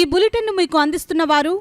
ఈ బులెటిన్ మీకు అందిస్తున్న వారు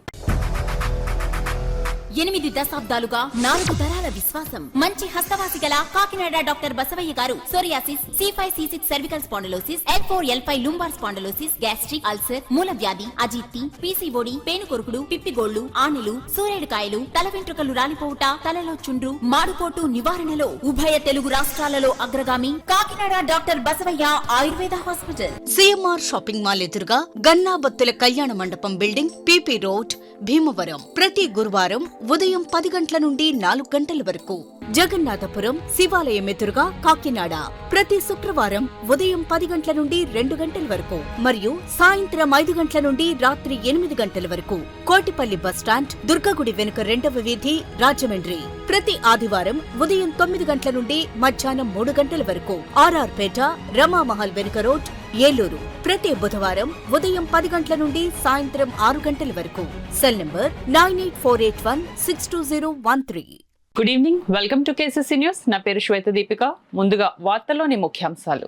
8 దశాబ్దాలుగా 4 తరాల విశ్వాసం. మంచి హస్తవాసి గల కాకినాడ డాక్టర్ బసవయ్య గారు psoriasis, C5C6 cervical spondylosis, L4L5 lumbar spondylosis, gastric ulcer, మూల వ్యాధి, అజీర్తి, పీసీఓడి, పేనుకొరుకుడు, పిప్పిగోళ్లు, ఆనెలు, సూరేడుకాయలు, తల వెంట్రుకలు రాలిపోవుట, తలలో చుండ్రు, మాడుపోటు నివారణలో ఉభయ తెలుగు రాష్ట్రాలలో అగ్రగామి Kakinada doctor Basavaiah Ayurveda hospital. CMR shopping mall ఎదురుగా గన్నాబత్తుల కళ్యాణ మండపం బిల్డింగ్, పిపి రోడ్, భీమవరం. ప్రతి గురువారం ఉదయం 10 గంటల నుండి 4 గంటల వరకు. జగన్నాథపురం శివాలయం ఎదురుగా కాకినాడ ప్రతి శుక్రవారం ఉదయం 10 గంటల నుండి 2 గంటల వరకు మరియు సాయంత్రం 5 గంటల నుండి రాత్రి 8 గంటల వరకు. కోటిపల్లి బస్టాండ్, దుర్గగుడి వెనుక 2వ వీధి, రాజమండ్రి. ప్రతి ఆదివారం ఉదయం 9 గంటల నుండి మధ్యాహ్నం 3 గంటల వరకు. ఆర్ఆర్ పేట, రమామహల్ వెనుక రోడ్, ఏలూరు. ప్రతి బుధవారం ఉదయం 10 గంటల నుండి సాయంత్రం 6 గంటల వరకు. Cell number 9848162013. Good evening, welcome to KCC news. నా పేరు శ్వేత దీపిక. ముందుగా వార్తల్లోని ముఖ్యాంశాలు.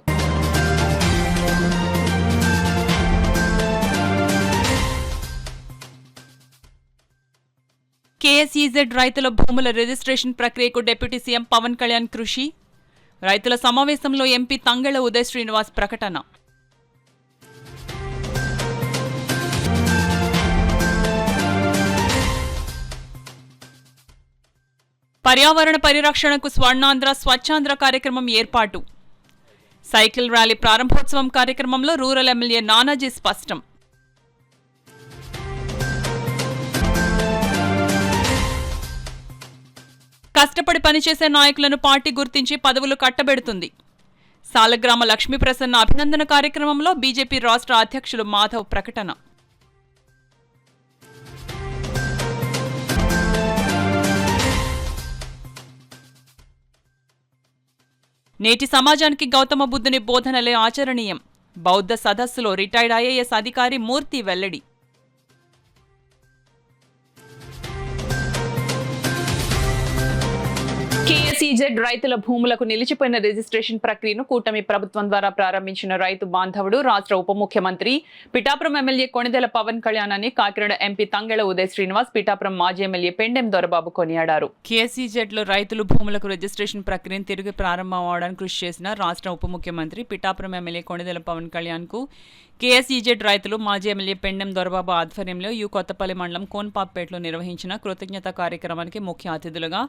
కేఎస్ఈజెడ్ రైతుల భూముల రిజిస్ట్రేషన్ ప్రక్రియకు డిప్యూటీ సీఎం పవన్ కళ్యాణ్ కృషి. రైతుల సమావేశంలో ఎంపీ తంగెళ్ల ఉదయ్ శ్రీనివాస్ ప్రకటన. పర్యావరణ పరిరక్షణకు స్వర్ణాంధ్ర స్వచ్ఛాంధ్ర కార్యక్రమం ఏర్పాటు. సైకిల్ ర్యాలీ ప్రారంభోత్సవం కార్యక్రమంలో రూరల్ ఎమ్మెల్యే నానాజీ స్పష్టం. కష్టపడి పనిచేసే నాయకులను పార్టీ గుర్తించి పదవులు కట్టబెడుతుంది. సాలగ్రామ లక్ష్మీప్రసన్న అభినందన కార్యక్రమంలో బీజేపీ రాష్ట్ర అధ్యక్షులు మాధవ్ ప్రకటన. నేటి సమాజానికి గౌతమ బుద్ధుని బోధనలే ఆచరణీయం. బౌద్ధ సదస్సులో రిటైర్డ్ ఐఏఎస్ అధికారి మూర్తి వెల్లడి. కేఎస్ఈజెడ్ రైతుల భూములకు నిలిచిపోయిన రిజిస్ట్రేషన్ ప్రక్రియను కూటమి ప్రభుత్వం ద్వారా ప్రారంభించిన రైతు బాంధవుడు రాష్ట్ర ఉప ముఖ్యమంత్రి పిఠాపురం ఎమ్మెల్యే కొణిదెల పవన్ కళ్యాణ్ అని కాకినాడ ఎంపీ తంగెళ్ల ఉదయ్ శ్రీనివాస్, పిఠాపురం మాజీ ఎమ్మెల్యే పెండెం దొరబాబు కొనియాడారు. కేఎస్ఈజెడ్ లో రైతుల భూములకు రిజిస్ట్రేషన్ ప్రక్రియను తిరిగి ప్రారంభం అవడానికి కృషి చేసిన రాష్ట్ర ఉప ముఖ్యమంత్రి పిఠాపురం ఎమ్మెల్యే కొణిదెల పవన్ కళ్యాణ్ కు కేఎస్ఈజెడ్ రైతులు మాజీ ఎమ్మెల్యే పెండెం దొరబాబు ఆధ్వర్యంలో కొత్తపల్లి మండలం కోన్పాప్పేటలో నిర్వహించిన కృతజ్ఞత కార్యక్రమానికి ముఖ్య అతిథులుగా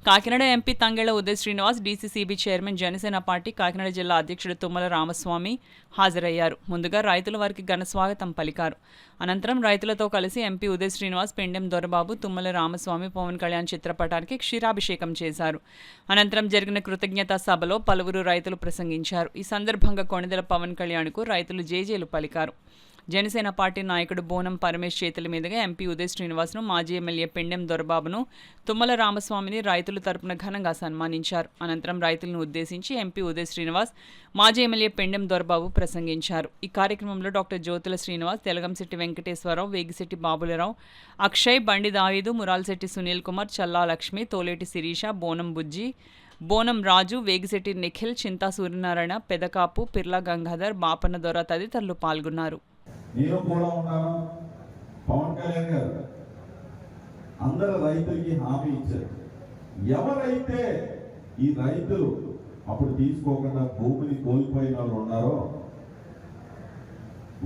Kakinada MP Tangella Uday Srinivas, DCCB chairman, Janasena party Kakinada జిల్లా అధ్యక్షుడు తుమ్మల రామస్వామి హాజరయ్యారు. ముందుగా రైతుల వారికి ఘన స్వాగతం పలికారు. అనంతరం రైతులతో కలిసి ఎంపీ ఉదయ్ శ్రీనివాస్, పెండెం దొరబాబు, తుమ్మల రామస్వామి, పవన్ కళ్యాణ్ చిత్రపటానికి క్షీరాభిషేకం చేశారు. అనంతరం జరిగిన కృతజ్ఞతా సభలో పలువురు రైతులు ప్రసంగించారు. ఈ సందర్భంగా కొణిదెల పవన్ కళ్యాణ్కు రైతులు జేజేలు పలికారు. జనసేన పార్టీ నాయకుడు బోనం పరమేశ్ చేతుల మీదుగా ఎంపీ ఉదయ్ శ్రీనివాస్ను, మాజీ ఎమ్మెల్యే పెండెం దొరబాబును, తుమ్మల రామస్వామిని రైతుల తరపున ఘనంగా సన్మానించారు. అనంతరం రైతులను ఉద్దేశించి ఎంపీ ఉదయ్ శ్రీనివాస్, మాజీ ఎమ్మెల్యే పెండెం దొరబాబు ప్రసంగించారు. ఈ కార్యక్రమంలో డాక్టర్ జ్యోతుల శ్రీనివాస్, తెలగంశెట్టి వెంకటేశ్వరరావు, వేగిశెట్టి బాబులరావు, అక్షయ్, బండి దావీదు, మురాల్శెట్టి సునీల్ కుమార్, చల్లా లక్ష్మి, తోలేటి శిరీష, బోనం బుజ్జి, బోనం రాజు, వేగిశెట్టి నిఖిల్, చింతా సూర్యనారాయణ, పెదకాపు, పిర్లా గంగాధర్, బాపన్న దొర తదితరులు పాల్గొన్నారు. నేను కూడా ఉన్నాను. పవన్ కళ్యాణ్ గారు అందరు రైతులకి హామీ ఇచ్చారు. ఎవరైతే ఈ రైతులు అప్పుడు తీసుకోకుండా భూమిని కోల్పోయిన వాళ్ళు ఉన్నారో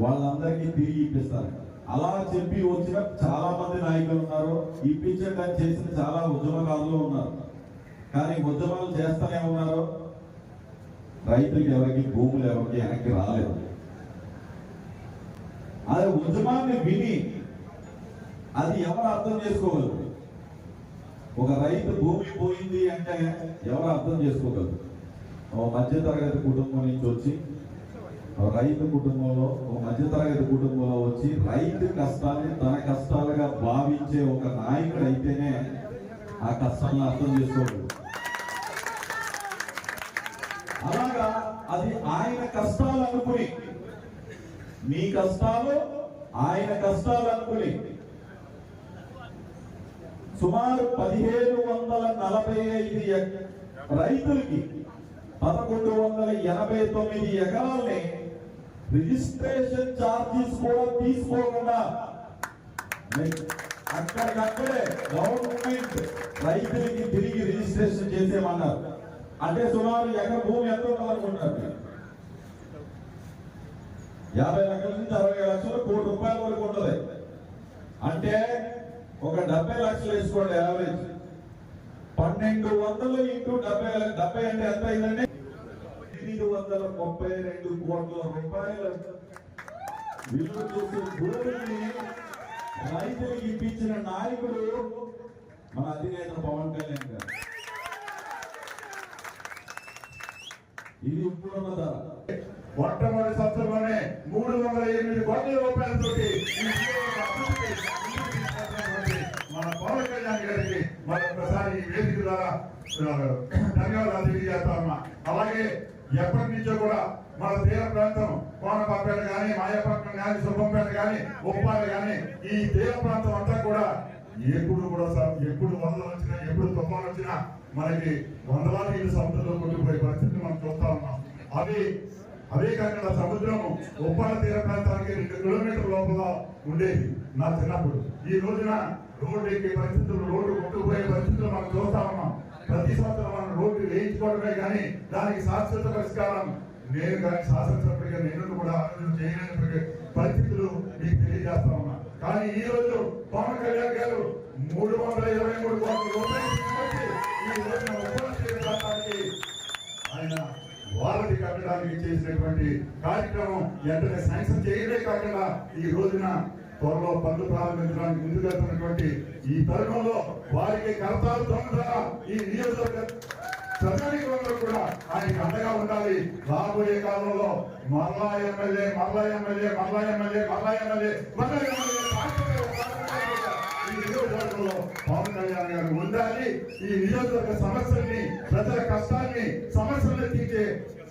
వాళ్ళందరికీ తిరిగి ఇప్పిస్తారు. అలా చెప్పి వచ్చిన చాలా మంది నాయకులు ఉన్నారు. ఇప్పించడానికి చేసిన చాలా ఉద్యమకారులు ఉన్నారు. కానీ ఉద్యమాలు చేస్తూనే ఉన్నారు. రైతులకి ఎవరికి భూములు ఎవరికి వెనక్కి రాలేదు. అదే ఉద్యమాన్ని విని అది ఎవరు అర్థం చేసుకోగలరు? ఒక రైతు భూమి పోయింది అంటే ఎవరు అర్థం చేసుకోగలరు? ఒక మధ్యతరగతి కుటుంబం నుంచి వచ్చి, రైతు కుటుంబంలో, ఒక మధ్యతరగతి కుటుంబంలో వచ్చి రైతు కష్టాన్ని తన కష్టాలుగా భావించే ఒక నాయకుడు అయితేనే ఆ కష్టాలను అర్థం చేసుకోగలరు. అలాగా అది ఆయన కష్టాలు అనుకుని, మీ కష్టాలు ఆయన కష్టాలు అనుకుని సుమారు 1745 రైతులకి 1189 ఎకరాలని రిజిస్ట్రేషన్ ఛార్జెస్ కూడా తీసుకోకుండా అక్కడికక్కడే గవర్నమెంట్ రైతులకి తిరిగి రిజిస్ట్రేషన్ చేసేమన్నారు. అంటే సుమారు ఎకర భూమి ఎంత ఉండాలనుకుంటారు? 50 లక్షల నుంచి 60 లక్షలు, ₹1 కోటి వరకు ఉంటుంది. అంటే ఒక 70 లక్షలు వేసుకోండి యావరేజ్. 1200 ఇంటూ 70 అంటే ఎంత అయిందండి? 832 కోట్ల రూపాయలు విలువ చేసే భూమిని రైతులకు ఇప్పించిన నాయకుడు మన అధినేత పవన్ కళ్యాణ్ గారు. ఇది ఇప్పుడున్న ధర. మొట్టమొదటి సంవత్సరంలోనే 308 కోట్ల రూపాయలతోటి మన పవన్ కళ్యాణ్ గారికి మరొకసారి ఈ వేదిక ద్వారా ధన్యవాదాలు తెలియజేస్తా ఉన్నా. అలాగే ఎప్పటి నుంచో కూడా మన తీర ప్రాంతం కోనపాపేట కానీ, మాయాపట్నం కానీ, సుబ్బంపేట కానీ, ఉప్పాడ కానీ, ఈ తీర ప్రాంతం అంతా కూడా ఎప్పుడు వరదలు వచ్చినా, ఎప్పుడు తుఫాను వచ్చినా మనకి వందలాది ఇల్లు సముద్రంలో కొట్టుకుపోయే పరిస్థితి మనం చూస్తా ఉన్నాం. అదే కాకుండా సముద్రం ఉప్పాడ తీర ప్రాంతానికి 2 కిలోమీటర్ల లోపల ఉండేది నా చిన్నప్పుడు. ఈ రోజున రోడ్డు ఎక్కే పరిస్థితులు, రోడ్డు కొట్టుకుపోయే పరిస్థితులు మనం చూస్తా ఉన్నాం. ప్రతి సంవత్సరం మనం రోడ్డు వేయించుకోవడమే కానీ దానికి శాశ్వత పరిష్కారం నేను కానీ శాసనసభ్యుడిగా నేను కూడా ఆలోచన చేయలేని పరిస్థితులు మీకు తెలియజేస్తా ఉన్నా. కానీ ఈ రోజు పవన్ కళ్యాణ్ గారు 323 కోట్ల రూపాయలు ఈ రోజున ఉపరాష్ట్రపతి ఆయన వారధి కట్టడానికి చేసినటువంటి కార్యక్రమం వెంటనే శాంక్షన్ చేయడమే కాకుండా ఈ రోజున త్వరలో పనులు ప్రారంభించడానికి ముందుకెళ్తున్నటువంటి ఈ తరుణంలో వారికి కరతాలు ద్వారా ఈ నియోజకవర్గ ప్రజానికులందరూ కూడా ఆయనకి అండగా ఉండాలి. రాబోయే కాలంలో మరలా ఎమ్మెల్యే ఈ నియోజకవర్గంలో పవన్ కళ్యాణ్ గారు ఉండాలి. ఈ నియోజకవర్గ సమస్యల్ని, ప్రజల కష్టాన్ని, సమస్యలను తీర్చే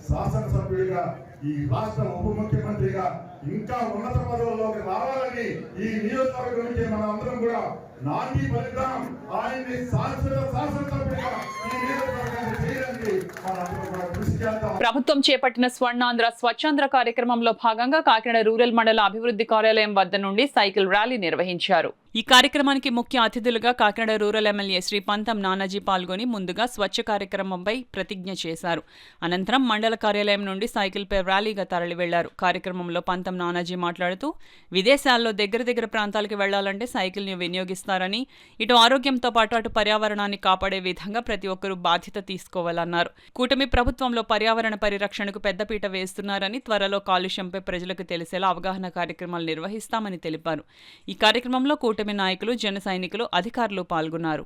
శాసనసభ్యుడిగా, ఈ రాష్ట్ర ఉప ముఖ్యమంత్రిగా ఇంకా ఉన్నత పదవుల్లోకి రావాలని ఈ నియోజకవర్గం నుంచి మనం అందరం కూడా నాటి ఫలితం ఆయన్ని శాసనసభ్యుడిగా ఈ నియోజకవర్గాన్ని చేయడానికి మనందరం కూడా కృషి చేద్దాం. ప్రభుత్వం చేపట్టిన స్వర్ణాంధ్ర స్వచ్ఛాంధ్ర కార్యక్రమంలో భాగంగా కాకినాడ రూరల్ మండల అభివృద్ధి కార్యాలయం వద్ద నుండి సైకిల్ ర్యాలీ నిర్వహించారు. ఈ కార్యక్రమానికి ముఖ్య అతిథులుగా కాకినాడ రూరల్ ఎమ్మెల్యే శ్రీ పంతం నానాజీ పాల్గొని ముందుగా స్వచ్ఛ కార్యక్రమంపై ప్రతిజ్ఞ చేశారు. అనంతరం మండల కార్యాలయం నుండి సైకిల్పై ర్యాలీగా తరలి వెళ్లారు. కార్యక్రమంలో పంతం నానాజీ మాట్లాడుతూ విదేశాల్లో దగ్గర ప్రాంతాలకు వెళ్లాలంటే సైకిల్ని వినియోగిస్తారని, ఇటు ఆరోగ్యంతో పాటు అటు పర్యావరణాన్ని కాపాడే విధంగా ప్రతి ఒక్కరూ బాధ్యత తీసుకోవాలన్నారు. కూటమి ప్రభుత్వంలో పర్యావరణ పరిరక్షణకు పెద్దపీట వేస్తున్నారని, త్వరలో కాలుష్యంపై ప్రజలకు తెలిసేలా అవగాహన కార్యక్రమాలు నిర్వహిస్తామని తెలిపారు. ఈ కార్యక్రమంలో కూటమి నాయకులు, జన సైనికులు, అధికారులు పాల్గొన్నారు.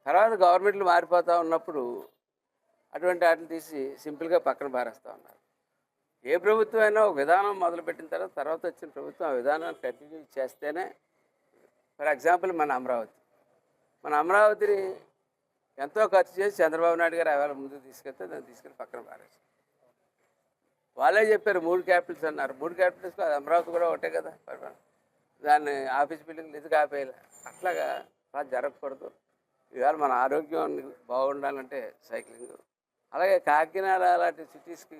తర్వాత గవర్నమెంట్లు మారిపోతూ ఉన్నప్పుడు అటువంటి వాటిని తీసి సింపుల్గా పక్కన పారేస్తూ ఉన్నారు. ఏ ప్రభుత్వం అయినా ఒక విధానం మొదలుపెట్టిన తర్వాత వచ్చిన ప్రభుత్వం ఆ విధానాన్ని కంటిన్యూ చేస్తేనే. ఫర్ ఎగ్జాంపుల్ మన అమరావతిని ఎంతో ఖర్చు చేసి చంద్రబాబు నాయుడు గారు అవేళ ముందుకు తీసుకెళ్తే దాన్ని తీసుకెళ్ళి పక్కన పారేసి వాళ్ళే చెప్పారు 3 క్యాపిటల్స్ అన్నారు. 3 క్యాపిటల్స్ అది అమరావతి కూడా ఒకటే కదా, దాన్ని ఆఫీస్ బిల్డింగ్లు ఎందుకు ఆపేయాలి? అట్లాగా అలా జరగకూడదు. ఇవాళ మన ఆరోగ్యం బాగుండాలంటే సైక్లింగ్. అలాగే కాకినాడ లాంటి సిటీస్కి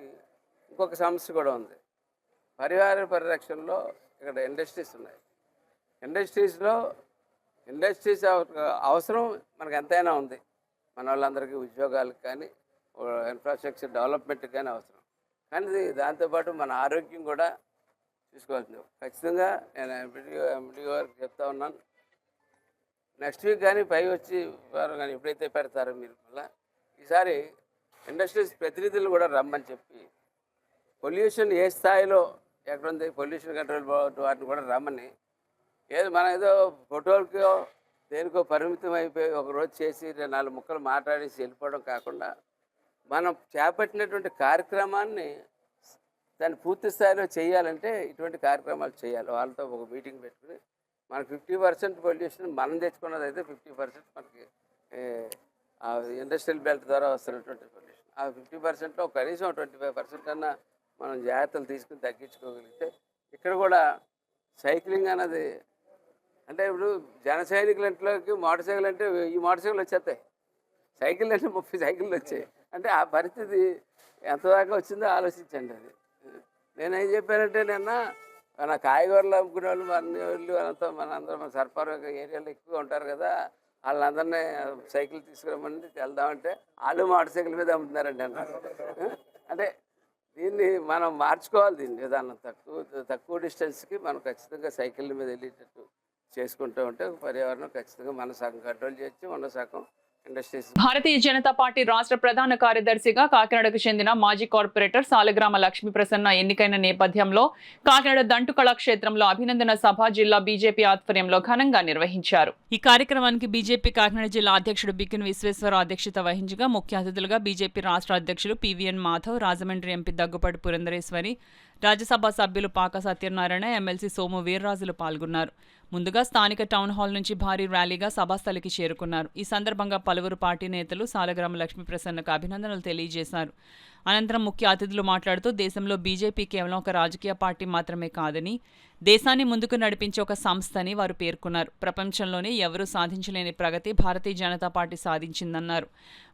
ఇంకొక సమస్య కూడా ఉంది. పర్యావరణ పరిరక్షణలో ఇక్కడ ఇండస్ట్రీస్ ఉన్నాయి. ఇండస్ట్రీస్ అవసరం మనకు ఎంతైనా ఉంది. మన వాళ్ళందరికీ ఉద్యోగాలకు కానీ, ఇన్ఫ్రాస్ట్రక్చర్ డెవలప్మెంట్కి కానీ అవసరం. కానీ దాంతోపాటు మన ఆరోగ్యం కూడా చూసుకోవాల్సింది. ఖచ్చితంగా నేను ఎంపీ గారికి చెప్తా ఉన్నాను, నెక్స్ట్ వీక్ కానీ వచ్చి వారు కానీ ఎప్పుడైతే పెడతారో మీరు మళ్ళీ ఈసారి ఇండస్ట్రీస్ ప్రతినిధులు కూడా రమ్మని చెప్పి పొల్యూషన్ ఏ స్థాయిలో ఎక్కడుంది, పొల్యూషన్ కంట్రోల్ బోర్డు వాటిని కూడా రమ్మని, మనం ఏదో ఫోటోలకో దేనికో పరిమితం అయిపోయి ఒకరోజు చేసి 4 ముక్కలు మాట్లాడేసి వెళ్ళిపోవడం కాకుండా మనం చేపట్టినటువంటి కార్యక్రమాన్ని దాన్ని పూర్తి స్థాయిలో చేయాలంటే ఇటువంటి కార్యక్రమాలు చేయాలి. వాళ్ళతో ఒక మీటింగ్ పెట్టుకుని మనకు 50% పొల్యూషన్ మనం తెచ్చుకున్నది అయితే 50% మనకి ఇండస్ట్రియల్ బెల్ట్ ద్వారా వస్తున్నటువంటి పొల్యూషన్. ఆ 50%లో కనీసం 25% అన్నా మనం జాగ్రత్తలు తీసుకుని తగ్గించుకోగలిగితే ఇక్కడ కూడా సైక్లింగ్ అన్నది అంటే ఇప్పుడు జన సైనికులంట్లోకి మోటార్ సైకిల్ అంటే ఈ మోటార్ సైకిల్ వచ్చేస్తాయి, సైకిల్ అంటే 30 సైకిళ్ళు వచ్చాయి. అంటే ఆ పరిస్థితి ఎంత దాకా వచ్చిందో ఆలోచించండి. అది నేనేం చెప్పానంటే నిన్న మన కాయగూరలు అమ్ముకునే వాళ్ళు మనందరం మన సర్పర్ ఏరియాలో ఎక్కువ ఉంటారు కదా, వాళ్ళందరినీ సైకిల్ తీసుకురమ్మని వెళ్దామంటే వాళ్ళు మోటార్ సైకిల్ మీద అమ్ముతున్నారండి అన్నారు. అంటే దీన్ని మనం మార్చుకోవాలి, దీన్ని విధానం తక్కువ డిస్టెన్స్కి మనం ఖచ్చితంగా సైకిల్ మీద వెళ్ళేటట్టు చేసుకుంటూ ఉంటే పర్యావరణం ఖచ్చితంగా మన సగం కంట్రోల్ చేయొచ్చు, ఉన్న సగం ఇండస్ట్రీస్. భారతీయ జనతా పార్టీ రాష్ట్ర ప్రధాన కార్యదర్శిగా కాకినాడకు చెందిన మాజీ కార్పొరేటర్ సాలగ్రామ లక్ష్మీ ప్రసన్న ఎన్నికైన నేపథ్యంలో కాకినాడ దంటు కళాక్షేత్రంలో అభినందన సభ జిల్లా బీజేపీ ఆధ్వర్యంలో ఘనంగా నిర్వహించారు. ఈ కార్యక్రమానికి బీజేపీ కాకినాడ జిల్లా అధ్యక్షుడు బిక్కిన విశ్వేశ్వరరావు అధ్యక్షత వహించగా ముఖ్య అతిథులుగా బీజేపీ రాష్ట్ర అధ్యక్షులు పివిఎన్ మాధవ్, రాజమండ్రి ఎంపీ దగ్గుపాటి పురంధరేశ్వరి, రాజ్యసభ సభ్యులు పాక సత్యనారాయణ, ఎమ్మెల్సీ సోము వీర్రాజులు పాల్గొన్నారు. ముందుగా స్థానిక టౌన్ హాల్ నుంచి భారీ ర్యాలీగా సభాస్థలికి చేరుకున్నారు. ఈ సందర్భంగా పలువురు పార్టీ నేతలు సాలగ్రామ లక్ష్మీ ప్రసన్నకు అభినందనలు తెలియజేశారు. అనంతరం ముఖ్య అతిథులు మాట్లాడుతూ దేశంలో బీజేపీ కేవలం ఒక రాజకీయ పార్టీ మాత్రమే కాదని, దేశాన్ని ముందుకు నడిపించే ఒక సంస్థని వారు పేర్కొన్నారు. ప్రపంచంలోనే ఎవరూ సాధించలేని ప్రగతి భారతీయ జనతా పార్టీ సాధించిందన్నారు.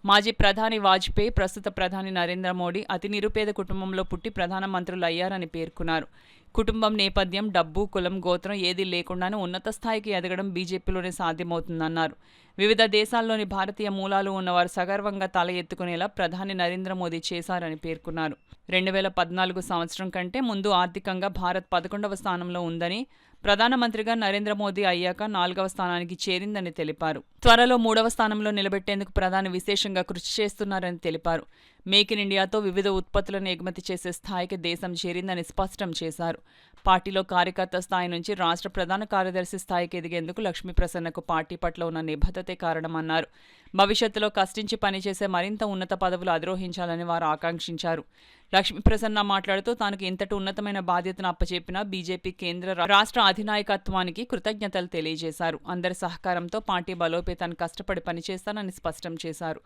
మాజీ ప్రధాని వాజ్పేయి, ప్రస్తుత ప్రధాని నరేంద్ర మోడీ అతి నిరుపేద కుటుంబంలో పుట్టి ప్రధానమంత్రులు అయ్యారని పేర్కొన్నారు. కుటుంబం నేపథ్యం, డబ్బు, కులం, గోత్రం ఏదీ లేకుండానే ఉన్నత స్థాయికి ఎదగడం బీజేపీలోనే సాధ్యమవుతుందన్నారు. వివిధ దేశాల్లోని భారతీయ మూలాలు ఉన్నవారు సగర్వంగా తల ఎత్తుకునేలా ప్రధాని నరేంద్ర మోదీ చేశారని పేర్కొన్నారు. 2014 సంవత్సరం కంటే ముందు ఆర్థికంగా భారత్ 11వ స్థానంలో ఉందని, ప్రధానమంత్రిగా నరేంద్ర మోదీ అయ్యాక 4వ స్థానానికి చేరిందని తెలిపారు. త్వరలో 3వ స్థానంలో నిలబెట్టేందుకు ప్రధాని విశేషంగా కృషి చేస్తున్నారని తెలిపారు. మేక్ ఇన్ ఇండియాతో వివిధ ఉత్పత్తులను ఎగుమతి చేసే స్థాయికి దేశం చేరిందని స్పష్టం చేశారు. పార్టీలో కార్యకర్త స్థాయి నుంచి రాష్ట్ర ప్రధాన కార్యదర్శి స్థాయికి ఎదిగేందుకు లక్ష్మీ ప్రసన్నకు పార్టీ పట్ల ఉన్న నిబద్ధతే కారణమన్నారు. భవిష్యత్తులో కష్టించి పనిచేసే మరింత ఉన్నత పదవులు అధిరోహించాలని వారు ఆకాంక్షించారు. లక్ష్మీ ప్రసన్న మాట్లాడుతూ తానికి ఇంతటి ఉన్నతమైన బాధ్యతను అప్పచెప్పిన బీజేపీ కేంద్ర, రాష్ట్ర అధినాయకత్వానికి కృతజ్ఞతలు తెలియజేశారు. అందరి సహకారంతో పార్టీ బలోపేతాన్ని కష్టపడి పనిచేస్తానని స్పష్టం చేశారు.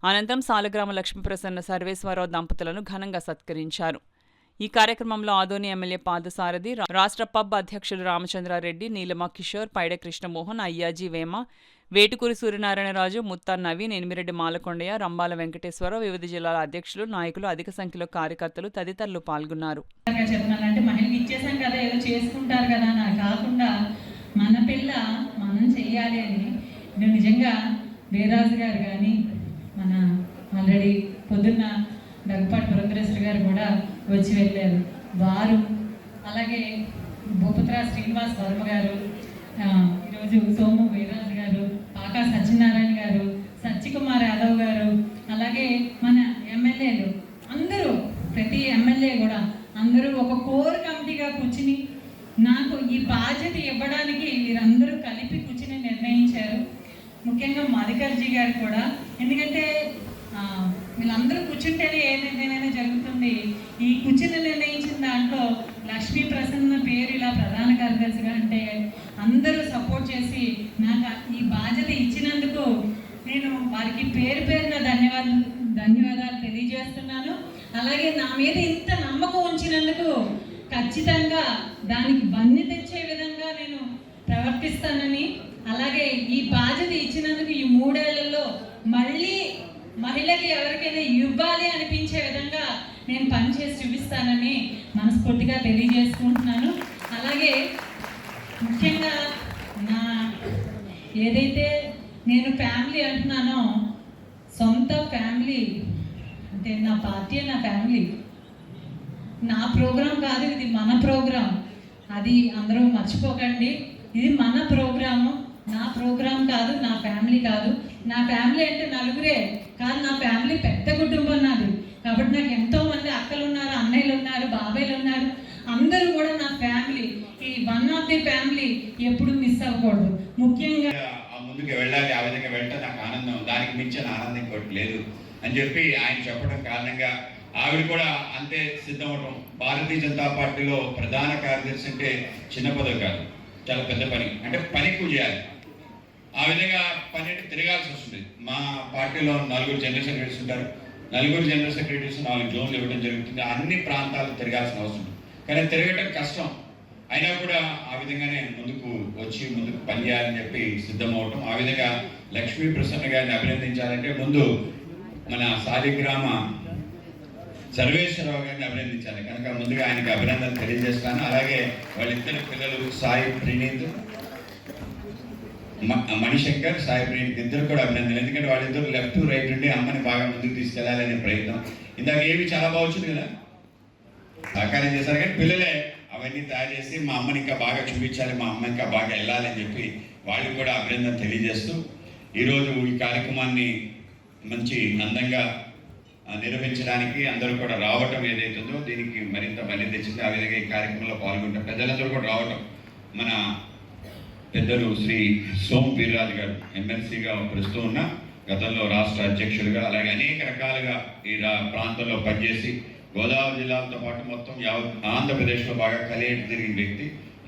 అనంతరం సాలగ్రామ లక్ష్మీ ప్రసన్న సర్వేశ్వరరావు దంపతులను ఘనంగా సత్కరించారు. ఈ కార్యక్రమంలో ఆదోని ఎమ్మెల్యే పాదసారథి, రాష్ట్ర పబ్ అధ్యక్షులు రామచంద్రారెడ్డి, నీలమ కిషోర్, పైడే కృష్ణమోహన్, అయ్యాజీ వేమ, వేటుకూరి సూర్యనారాయణరాజు, ముత్తార్ నవీన్, ఎనిమిరెడ్డి మాలకొండయ్య, రంబాల వెంకటేశ్వరరావు, వివిధ జిల్లాల అధ్యక్షులు, నాయకులు, అధిక సంఖ్యలో కార్యకర్తలు తదితరులు పాల్గొన్నారు. చెప్తున్నానంటే మహిళలు ఇచ్చేసాం కదా, ఏదో చేసుకుంటారు కదా అని కాకుండా మన పిల్ల మనం చెయ్యాలి అని నేను నిజంగా వీర్రాజు గారు కానీ, మన ఆల్రెడీ పొద్దున్న దగ్గుపాటి పురంధరేశ్వరి గారు కూడా వచ్చి వెళ్ళారు. వారు అలాగే భూపత్రా శ్రీనివాస్ వర్మ గారు, ఈరోజు సోము వీర్రాజు గారు, పాకా సత్యనారాయణ గారు, సత్యకుమార్ యాదవ్ గారు, అలాగే మన ఎమ్మెల్యేలు అందరూ, ప్రతి ఎమ్మెల్యే కూడా అందరూ ఒక కోర్ కమిటీగా కూర్చుని నాకు ఈ బాధ్యత ఇవ్వడానికి వీరందరూ కలిపి కూర్చుని నిర్ణయించారు. ముఖ్యంగా మధుకర్జీ గారు కూడా, ఎందుకంటే వీళ్ళందరూ కూర్చుంటేనే ఏదైనా జరుగుతుంది. ఈ కూర్చుని నిర్ణయించిన దాంట్లో లక్ష్మీ ప్రసన్న పేరు ఇలా ప్రధాన కార్యదర్శిగా అంటే అందరూ సపోర్ట్ చేసి నాకు ఈ బాధ్యత ఇచ్చినందుకు నేను వారికి పేరు పేరున ధన్యవాదాలు తెలియజేస్తున్నాను. అలాగే నా మీద ఇంత నమ్మకం ఉంచినందుకు ఖచ్చితంగా దానికి బన్ని తెచ్చే విధంగా నేను ప్రవర్తిస్తానని, అలాగే ఈ బాధ్యత ఇచ్చినందుకు ఈ 3 ఏళ్లలో మళ్ళీ మహిళకి ఎవరికైనా ఇవ్వాలి అనిపించే విధంగా నేను పనిచేసి చూపిస్తానని మనస్ఫూర్తిగా తెలియజేసుకుంటున్నాను. అలాగే ముఖ్యంగా నా ఏదైతే నేను ఫ్యామిలీ అంటున్నానో, సొంత ఫ్యామిలీ అంటే నా పార్టీ, నా ఫ్యామిలీ, నా ప్రోగ్రాం కాదు, ఇది మన ప్రోగ్రాం. అది అందరూ మర్చిపోకండి. ఇది మన ప్రోగ్రాము, నా ప్రోగ్రాం కాదు, నా ఫ్యామిలీ కాదు. నా ఫ్యామిలీ అంటే నలుగురే కాదు, నా ఫ్యామిలీ పెద్ద కుటుంబం నాది. కాబట్టి నాకు ఎంతో మంది అక్కలు ఉన్నారు, అన్నయ్యలు ఉన్నారు, బాబాయ్లు ఉన్నారు. అందరూ కూడా నా ఫ్యామిలీ. ఈ వన్ ఆఫ్ ది ఫ్యామిలీ ఎప్పుడు మిస్ అవ్వకూడదు. ముఖ్యంగా ముందుకు వెళ్ళాలి, ఆ విధంగా వెళ్తే నాకు ఆనందం, దానికి మించిన ఆనందం ఇంకోటి లేదు అని చెప్పి ఆయన చెప్పడం కారణంగా ఆవిడ కూడా అంతే సిద్ధమవటం. భారతీయ జనతా పార్టీలో ప్రధాన కార్యదర్శి అంటే చిన్న పదవి కాదు, చాలా పెద్ద పని. అంటే పని ఎక్కువ చేయాలి. ఆ విధంగా పని తిరగాల్సి వస్తుంది. మా పార్టీలో 4 జనరల్ సెక్రటరీస్ ఉంటారు. 4 జనరల్ సెక్రటరీస్ 4 జోన్లు ఇవ్వడం జరుగుతుంది. అన్ని ప్రాంతాలు తిరగాల్సిన అవసరం, కానీ తిరగడం కష్టం. అయినా కూడా ఆ విధంగానే ముందుకు వచ్చి ముందుకు పనిచేయాలని చెప్పి సిద్ధమవటం. ఆ విధంగా లక్ష్మీ ప్రసన్న గారిని అభినందించాలంటే ముందు మన సాలిగ్రామ సర్వేశ్వరరావు గారిని అభినందించాలి కనుక ముందుగా ఆయనకి అభినందనలు తెలియజేస్తాను. అలాగే వాళ్ళిద్దరు పిల్లలు సాయి ప్రణీత్, మణిశంకర్, సాయి ప్రణీత్ ఇద్దరు కూడా అభినందనలు. ఎందుకంటే వాళ్ళిద్దరు లెఫ్ట్ రైట్ నుండి అమ్మని బాగా ముందుకు తీసుకెళ్లాలనే ప్రయత్నం. ఇందాక ఏమి చాలా బాగా వచ్చింది కదా, సహకారం చేశారు. కానీ పిల్లలే అవన్నీ తయారు చేసి మా అమ్మని ఇంకా బాగా చూపించాలి, మా అమ్మ ఇంకా బాగా వెళ్ళాలని చెప్పి వాళ్ళకి కూడా అభినందన తెలియజేస్తూ ఈరోజు ఈ కార్యక్రమాన్ని మంచి అందంగా నిర్వహించడానికి అందరూ కూడా రావటం ఏదైతుందో దీనికి మరింత బలి తెచ్చింది. ఆ విధంగా ఈ కార్యక్రమంలో పాల్గొంటాం పెద్దలందరూ కూడా రావటం. మన పెద్దలు శ్రీ సోమ్ వీర్రాజు గారు ఎమ్మెల్సీగా ప్రస్తుతం ఉన్న, గతంలో రాష్ట్ర అధ్యక్షుడిగా, అలాగే అనేక రకాలుగా ఈ ప్రాంతంలో పనిచేసి గోదావరి జిల్లాలతో పాటు మొత్తం ఆంధ్రప్రదేశ్లో బాగా కలియేటి తిరిగిన వ్యక్తి,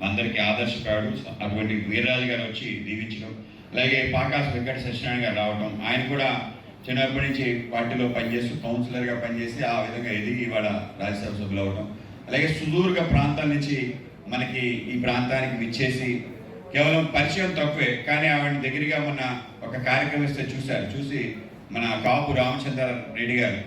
అందరికీ ఆదర్శప్రాయుడు. అటువంటి వీర్రాజు గారు వచ్చి దీవించడం, అలాగే పాకాస్ వెంకట సత్యనారాయణ గారు రావడం. ఆయన కూడా చిన్నప్పటి నుంచి పార్టీలో పనిచేస్తూ కౌన్సిలర్గా పనిచేసి ఆ విధంగా ఎదిగి ఇవాళ రాజ్యసభ సభ్యులు అవడం. అలాగే సుదూర్ఘ ప్రాంతాల నుంచి మనకి ఈ ప్రాంతానికి విచ్చేసి కేవలం పరిచయం తక్కువే, కానీ ఆవిడ దగ్గరగా ఉన్న ఒక కార్యక్రమం ఇస్తే చూసి మన కాపు రామచంద్ర రెడ్డి గారు.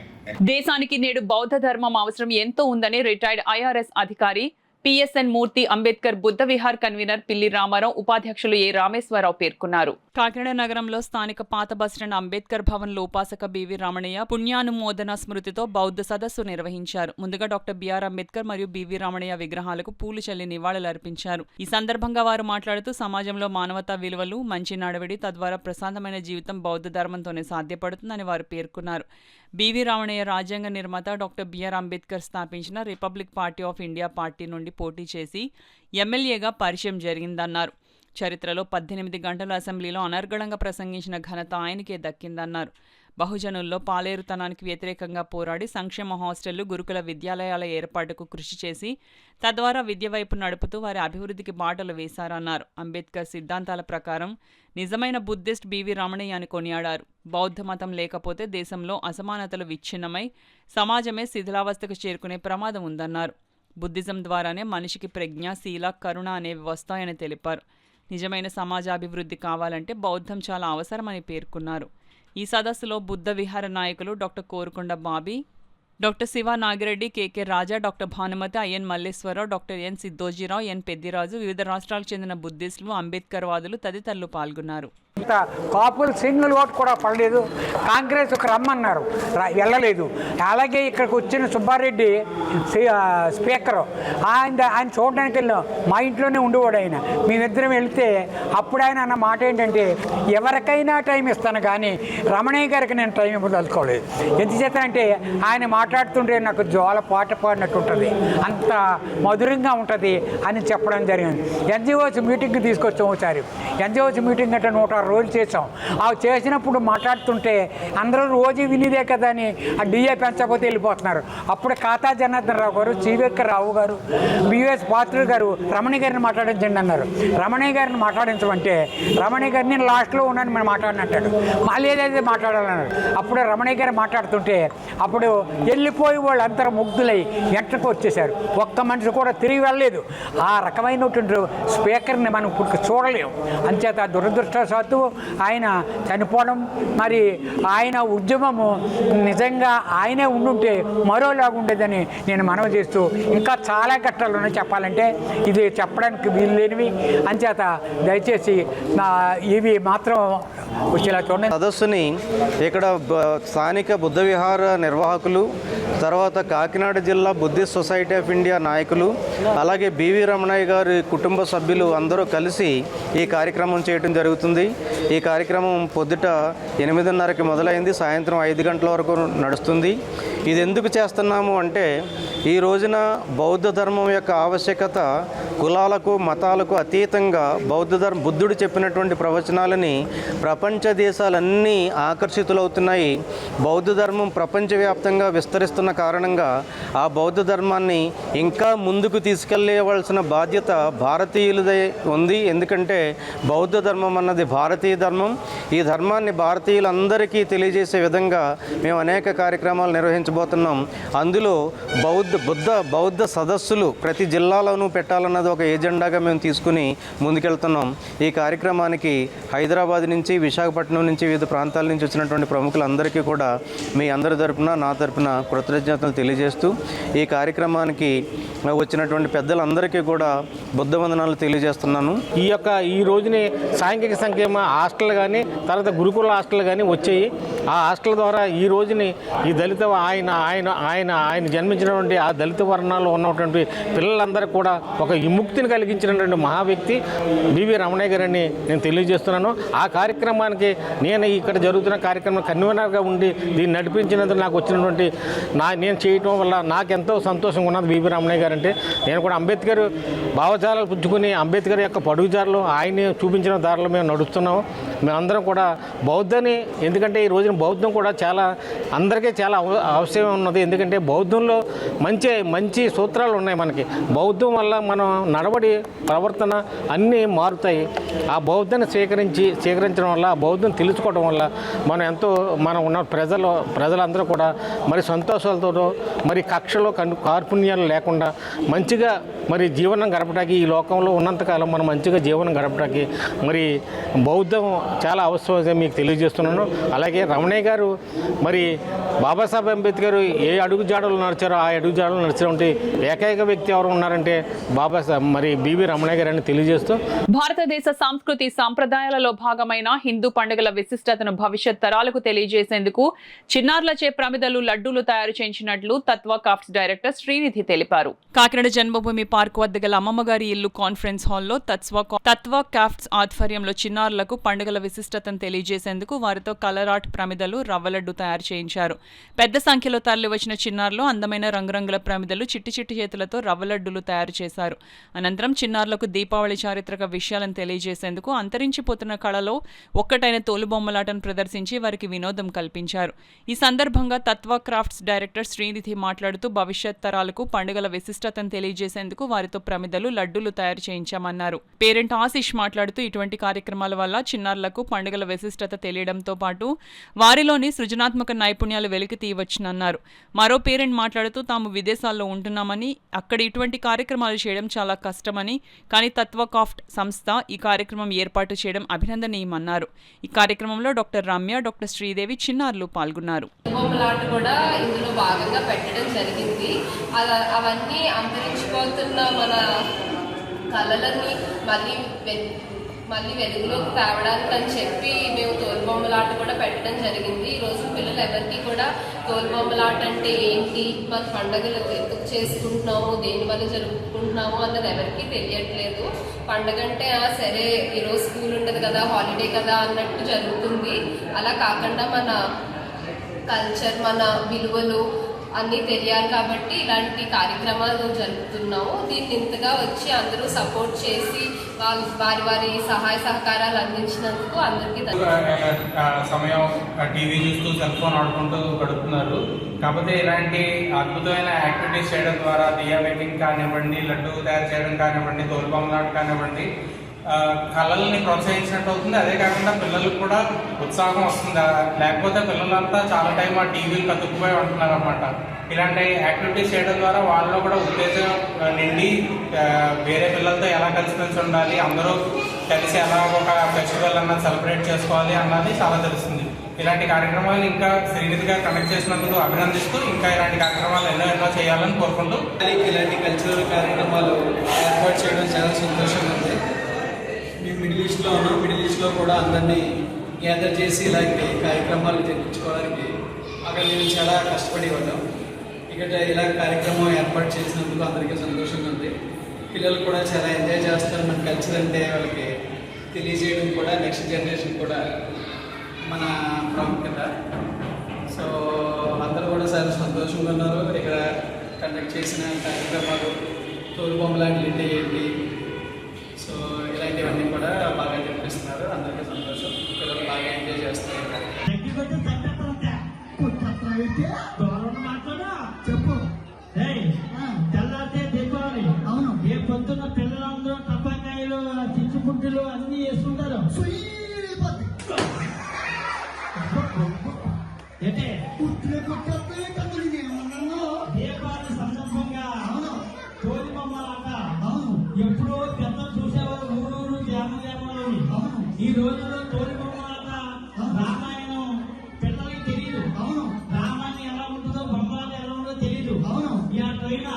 దేశానికి నేడు బౌద్ధ ధర్మం అవసరం ఎంతో ఉందని రిటైర్డ్ ఐఆర్ఎస్ అధికారి పిఎస్ఎన్ మూర్తి, అంబేద్కర్ బుద్ధ విహార్ కన్వీనర్ పిల్లి రామారావు, ఉపాధ్యక్షులు ఏ రామేశ్వరరావు పేర్కొన్నారు. కాకినాడ నగరంలో స్థానిక పాత బస్టాండ్ అంబేద్కర్ భవన్లో ఉపాసక బివి రమణయ్య పుణ్యానుమోదన స్మృతితో బౌద్ధ సదస్సు నిర్వహించారు. ముందుగా డాక్టర్ బిఆర్ అంబేద్కర్ మరియు బివి రమణయ్య విగ్రహాలకు పూలు చల్లి నివాళులర్పించారు. ఈ సందర్భంగా వారు మాట్లాడుతూ సమాజంలో మానవతా విలువలు, మంచి నడవడి, తద్వారా ప్రశాంతమైన జీవితం బౌద్ధ ధర్మంతోనే సాధ్యపడుతుందని వారు పేర్కొన్నారు. బివి రమణయ్య రాజ్యాంగ నిర్మాత డాక్టర్ బిఆర్ అంబేద్కర్ స్థాపించిన republic party of India party నుండి పోటీ చేసి ఎమ్మెల్యేగా పరిచయం జరిగిందన్నారు. చరిత్రలో 18 గంటల అసెంబ్లీలో అనర్గళంగా ప్రసంగించిన ఘనత ఆయనకే దక్కిందన్నారు. బహుజనుల్లో పాలేరుతనానికి వ్యతిరేకంగా పోరాడి సంక్షేమ హాస్టళ్లు, గురుకుల విద్యాలయాల ఏర్పాటుకు కృషి చేసి తద్వారా విద్య వైపు నడుపుతూ వారి అభివృద్ధికి బాటలు వేశారన్నారు. అంబేద్కర్ సిద్ధాంతాల ప్రకారం నిజమైన బుద్ధిస్ట్ బివి రమణయ్య అని కొనియాడారు. బౌద్ధ మతం లేకపోతే దేశంలో అసమానతలు విచ్ఛిన్నమై సమాజమే శిథిలావస్థకు చేరుకునే ప్రమాదం ఉందన్నారు. బుద్ధిజం ద్వారానే మనిషికి ప్రజ్ఞ, శీల, కరుణ అనేవి వస్తాయని తెలిపారు. నిజమైన సమాజాభివృద్ధి కావాలంటే బౌద్ధం చాలా అవసరమని పేర్కొన్నారు. ఈ సదస్సులో బుద్ధ విహార నాయకులు doctor Korukonda Bobby, doctor Siva Nagireddy, KK Raja, doctor Bhanumathi, IN Malleswararao, doctor N Siddhojirao, N Peddiraju, వివిధ రాష్ట్రాలకు చెందిన బుద్ధిస్టులు, అంబేద్కర్ వాదులు తదితరులు పాల్గొన్నారు. కాపులు సింగిల్ ఓట్ కూడా పడలేదు. కాంగ్రెస్ ఒక రమ్మన్నారు, వెళ్ళలేదు. అలాగే ఇక్కడికి వచ్చిన సుబ్బారెడ్డి స్పీకరు, ఆయన చూడడానికి వెళ్ళాం. మా ఇంట్లోనే ఉండేవాడు ఆయన. మేమిద్దరం వెళ్తే అప్పుడు ఆయన అన్న మాట ఏంటంటే, ఎవరికైనా టైం ఇస్తాను కానీ రమణయ్య గారికి నేను టైం ఇవ్వదలుచుకోలేదు. ఎందుచేతంటే ఆయన మాట్లాడుతుంటే నాకు జ్వాల పాట పాడినట్టు ఉంటుంది, అంత మధురంగా ఉంటుంది అని చెప్పడం జరిగింది. ఎన్జిఓస్ మీటింగ్కి తీసుకొచ్చాం ఒకసారి. ఎన్జిఓస్ మీటింగ్ అంటే 106 రోజులు చేసాం. అవి చేసినప్పుడు మాట్లాడుతుంటే అందరూ రోజు వినిదే కదా అని ఆ డిఏ పెంచకపోతే వెళ్ళిపోతున్నారు. అప్పుడు ఖాతా జనార్దన్ రావు గారు, సివెక్క రావు గారు, బిఎస్ పాత్రుడు గారు రమణయ్య గారిని మాట్లాడించండి అన్నారు. రమణయ్య గారిని మాట్లాడించమంటే రమణయ్య గారిని లాస్ట్లో ఉన్నాను మేము మాట్లాడినట్టాడు. మళ్ళీ ఏదైతే మాట్లాడాలన్నారు. అప్పుడు రమణయ్య గారు మాట్లాడుతుంటే అప్పుడు వెళ్ళిపోయి వాళ్ళు అంతా ముగ్ధులై వెంటకు వచ్చేసారు. ఒక్క మనిషి కూడా తిరిగి వెళ్ళలేదు. ఆ రకమైనటువంటి స్పీకర్ని మనం ఇప్పుడు చూడలేము. అంచేత దురదృష్టవశాత్తు ఆయన చనిపోవడం, మరి ఆయన ఉద్యమము నిజంగా ఆయనే ఉండుంటే మరోలాగా ఉండేదని నేను మనవి చేస్తూ, ఇంకా చాలా ఘట్టాలు ఉన్నాయి చెప్పాలంటే, ఇది చెప్పడానికి వీలు లేనివి. అంచేత దయచేసి ఇవి మాత్రం వచ్చేలా చూడండి. సదస్సుని ఇక్కడ స్థానిక బుద్ధ విహార నిర్వాహకులు, తర్వాత కాకినాడ జిల్లా బుద్ధిస్ట్ సొసైటీ ఆఫ్ ఇండియా నాయకులు, అలాగే బివి రమణయ్య గారి కుటుంబ సభ్యులు అందరూ కలిసి ఈ కార్యక్రమం చేయడం జరుగుతుంది. ఈ కార్యక్రమం పొద్దుట 8:30కి మొదలైంది, సాయంత్రం 5 గంటల వరకు నడుస్తుంది. ఇది ఎందుకు చేస్తున్నాము అంటే, ఈ రోజున బౌద్ధ ధర్మం యొక్క ఆవశ్యకత కులాలకు, మతాలకు అతీతంగా బుద్ధుడు చెప్పినటువంటి ప్రవచనాలని ప్రపంచ దేశాలన్నీ ఆకర్షితులవుతున్నాయి. బౌద్ధ ధర్మం ప్రపంచవ్యాప్తంగా విస్తరిస్తున్న కారణంగా ఆ బౌద్ధ ధర్మాన్ని ఇంకా ముందుకు తీసుకెళ్లేవలసిన బాధ్యత భారతీయులదే ఉంది. ఎందుకంటే బౌద్ధ ధర్మం అన్నది భారతీయ ధర్మం. ఈ ధర్మాన్ని భారతీయులందరికీ తెలియజేసే విధంగా మేము అనేక కార్యక్రమాలు నిర్వహించబోతున్నాం. అందులో బౌద్ధ సదస్సులు ప్రతి జిల్లాలోనూ పెట్టాలన్నది ఒక ఏజెండాగా మేము తీసుకుని ముందుకెళ్తున్నాం. ఈ కార్యక్రమానికి హైదరాబాద్ నుంచి, విశాఖపట్నం నుంచి, వివిధ ప్రాంతాల నుంచి వచ్చినటువంటి ప్రముఖులందరికీ కూడా మీ అందరి తరపున, నా తరపున కృతజ్ఞతలు తెలియజేస్తూ ఈ కార్యక్రమానికి వచ్చినటువంటి పెద్దలందరికీ కూడా బుద్ధ వందనాలు తెలియజేస్తున్నాను. ఈ రోజుని సాంఘిక సంక్షేమ హాస్టల్ కానీ, తర్వాత గురుకుల హాస్టల్ కానీ వచ్చాయి. ఆ హాస్టల్ ద్వారా ఈ రోజుని ఈ దళిత ఆయన జన్మించినటువంటి ఆ దళిత వర్ణాల్లో ఉన్నటువంటి పిల్లలందరికీ కూడా ఒక విముక్తిని కలిగించినటువంటి మహా వ్యక్తి బివి రమణయ్య గారని నేను తెలియజేస్తున్నాను. ఆ కార్యక్రమానికి నేను ఇక్కడ జరుగుతున్న కార్యక్రమం కన్వీనర్గా ఉండి దీన్ని నడిపించినందుకు నాకు వచ్చినటువంటి నేను చేయటం వల్ల నాకెంతో సంతోషంగా ఉన్నది. బివి రమణయ్య గారు అంటే నేను కూడా అంబేద్కర్ భావజాలాలు పుచ్చుకుని అంబేద్కర్ యొక్క పడుగుజారులు ఆయన్ని చూపించిన దారిలో మేము నడుస్తున్నాము. మేమందరం కూడా బౌద్ధాన్ని, ఎందుకంటే ఈ రోజున బౌద్ధం కూడా చాలా అందరికీ చాలా అవసరం ఉన్నది. ఎందుకంటే బౌద్ధంలో మంచి సూత్రాలు ఉన్నాయి మనకి. బౌద్ధం వల్ల మనం నడవడి, ప్రవర్తన అన్నీ మారుతాయి. ఆ బౌద్ధాన్ని స్వీకరించడం వల్ల, ఆ బౌద్ధం తెలుసుకోవడం వల్ల మనం ఉన్న ప్రజలందరూ కూడా మరి సంతోషాలతో, మరి కక్షలో కార్పుణ్యాలు లేకుండా మంచిగా మరి జీవనం గడపడానికి, ఈ లోకంలో ఉన్నంతకాలం మనం మంచిగా జీవనం గడపడానికి మరి బౌద్ధం చాలా అవసరం మీకు తెలియజేస్తున్నాను. అలాగే రమణయ్య గారు మరి బాబాసాహెబ్ అంబేద్కర్ ఏ అడుగుజాడలు నడిచారో ఆ అడుగుజాడలు నడిచినటువంటి ఏకైక వ్యక్తి ఎవరు ఉన్నారంటే బాబాసాహెబ్ మరి బివి రమణయ్య గారు అని తెలియజేస్తూ, భారతదేశ సంస్కృతి సంప్రదాయాలలో భాగమైన హిందూ పండుగల విశిష్టతను భవిష్యత్ తరాలకు తెలియజేసేందుకు చిన్నారులచే ప్రమిదలు, లడ్డూలు తయారు చేయించినట్లు తత్వ క్రాఫ్ట్స్ డైరెక్టర్ శ్రీనిధి తెలిపారు. కాకినాడ జన్మభూమి పార్క్ వద్ద గల అమ్మమ్మగారి ఇల్లు కాన్ఫరెన్స్ హాల్లో తత్వ క్రాఫ్ట్స్ ఆధ్వర్యంలో చిన్నారులకు పండుగల విశిష్టతను తెలియజేసేందుకు వారితో కలర్ ఆర్ట్ ప్రమిదలు, రవ్వ లడ్డు తయారు చేయించారు. పెద్ద సంఖ్యలో తరలి వచ్చిన చిన్నారులు అందమైన రంగురంగుల ప్రమిదలు, చిట్టి చేతులతో రవ్వ లడ్డులు తయారు చేశారు. అనంతరం చిన్నారులకు దీపావళి చారిత్రక విషయాలను తెలియజేసేందుకు అంతరించిపోతున్న కళలో ఒక్కటైన తోలుబొమ్మలాటను ప్రదర్శించి వారికి వినోదం కల్పించారు. ఈ సందర్భంగా తత్వ క్రాఫ్ట్స్ డైరెక్టర్ శ్రీనిధి మాట్లాడుతూ భవిష్యత్ తరాలకు పండుగల విశిష్టతను తెలియజేసేందుకు వారితో ప్రమిదలు, లడ్డూలు తయారు చేయించామన్నారు. పేరెంట్ ఆశిష్ మాట్లాడుతూ ఇటువంటి కార్యక్రమాల వల్ల చిన్నారులకు పండుగల విశిష్టత తెలియడంతో పాటు వారిలోని సృజనాత్మక నైపుణ్యాలు వెలికి తీయవచ్చునన్నారు. మరో పేరెంట్ మాట్లాడుతూ తాము విదేశాల్లో ఉంటున్నామని, అక్కడ ఇటువంటి కార్యక్రమాలు చేయడం చాలా కష్టమని, కానీ తత్వ క్రాఫ్ట్ సంస్థ ఈ కార్యక్రమం ఏర్పాటు చేయడం అభినందనీయమన్నారు. ఈ కార్యక్రమంలో డాక్టర్ రమ్య, డాక్టర్ శ్రీదేవి, చిన్నారులు పాల్గొన్నారు. కూడా ఇందులో భాగంగా పెట్టడం జరిగింది. అవన్నీ అంతరించిపోతున్న మన కళలన్నీ మళ్ళీ వెలుగులోకి తేవడానికి అని చెప్పి మేము తోలుబొమ్మలాట కూడా పెట్టడం జరిగింది. ఈరోజు పిల్లలు ఎవరికి కూడా తోలుబొమ్మలాట అంటే ఏంటి, మన పండుగలు ఎందుకు చేసుకుంటున్నాము, దేనివల్ల జరుపుకుంటున్నాము అన్నది ఎవరికి తెలియట్లేదు. పండుగ అంటే సరే ఈరోజు స్కూల్ ఉండదు కదా, హాలిడే కదా అన్నట్టు జరుగుతుంది. అలా కాకుండా మన కల్చర్, మన విలువలు అన్నీ తెలియాలి కాబట్టి ఇలాంటి కార్యక్రమాలు జరుపుతున్నాము. దీన్ని ఇంతగా వచ్చి అందరూ సపోర్ట్ చేసి వారి సహాయ సహకారాలు అందించినందుకు అందరికీ సమయం టీవీ చూస్తూ సెల్ ఫోన్ ఆడుకుంటూ గడుపుతున్నారు. కాకపోతే ఇలాంటి అద్భుతమైన యాక్టివిటీస్ చేయడం ద్వారా దియా మేకింగ్ కానివ్వండి, లడ్డు తయారు చేయడం కానివ్వండి, తోలుబొమ్మలాట కానివ్వండి, కళల్ని ప్రోత్సహించినట్టు అవుతుంది. అదే కాకుండా పిల్లలకు కూడా ఉత్సాహం వస్తుంది. లేకపోతే పిల్లలంతా చాలా టైం ఆ టీవీలు కతుక్కుపోయి ఉంటున్నారు అన్నమాట. ఇలాంటి యాక్టివిటీస్ చేయడం ద్వారా వాళ్ళలో కూడా ఉత్తేజం నిండి వేరే పిల్లలతో ఎలా కలిసిమెలిసి ఉండాలి, అందరూ కలిసి ఎలా ఒక ఫెస్టివల్ అన్నది సెలబ్రేట్ చేసుకోవాలి అన్నది చాలా తెలుస్తుంది. ఇలాంటి కార్యక్రమాలు ఇంకా శ్రీనిధిగా కండక్ట్ చేసినందుకు అభినందిస్తూ ఇంకా ఇలాంటి కార్యక్రమాలు ఎన్నో చేయాలని కోరుకుంటూ ఇలాంటి కల్చరల్ కార్యక్రమాలు ఏర్పాటు చేయడం చాలా సంతోషంగా ఉంది. మేము మిడిల్ ఈస్ట్లో ఉన్నాం. మిడిల్ ఈస్ట్లో కూడా అందరినీ గ్యాదర్ చేసి ఇలాంటి కార్యక్రమాలు జరిపించుకోవడానికి అక్కడ మేము చాలా కష్టపడి ఉన్నాం. ఇక్కడ ఇలా కార్యక్రమం ఏర్పాటు చేసినందుకు అందరికీ సంతోషంగా ఉంది. పిల్లలు కూడా చాలా ఎంజాయ్ చేస్తారు. మన కల్చర్ అంటే వాళ్ళకి తెలియజేయడం కూడా నెక్స్ట్ జనరేషన్ కూడా మన ప్రాముఖ్యత. సో అందరూ కూడా చాలా సంతోషంగా ఉన్నారు. ఇక్కడ కండక్ట్ చేసిన కార్యక్రమాలు, తోలుబొమ్మలాంటి ఏంటి, సో ఇలాంటివన్నీ కూడా బాగా చెప్పిస్తున్నారు. అందరికీ సంతోషం. పిల్లలు బాగా ఎంజాయ్ చేస్తారు. చెప్పు తెల్లారితే దీపావళి. అవును, ఏ పొద్దున్న పిల్లలందరూ టపాకాయలు, చిచ్చుపుట్టులు అన్ని వేసుకుంటారు. దీపావళి సందర్భంగా తోలి బొమ్మలాట ఎప్పుడో పెద్దలు చూసేవారు ఊరూరు గ్రామంలోని. ఈ రోజుల్లో తోలి బొమ్మలాట రామాయణం పిల్లలకి తెలియదు. రామాయణం ఎలా ఉంటుందో బొమ్మలాట ఎలా ఉంటుందో తెలియదు. ఇలాంటివైనా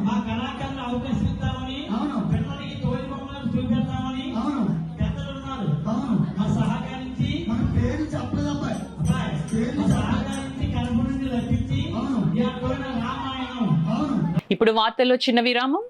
మా కళాకారులు అవకాశం ఇద్దామని పిల్లలకి తోలి బొమ్మలను చూపెడతామని పెద్దలు ఉన్నారు. మా సహకరించి మన పేరు చెప్పలేదు అబ్బాయి సహకరించి కడప నుండి రప్పించి ఇలాంటివైనా రామాయణం. ఇప్పుడు వార్తల్లో చిన్న విరామం.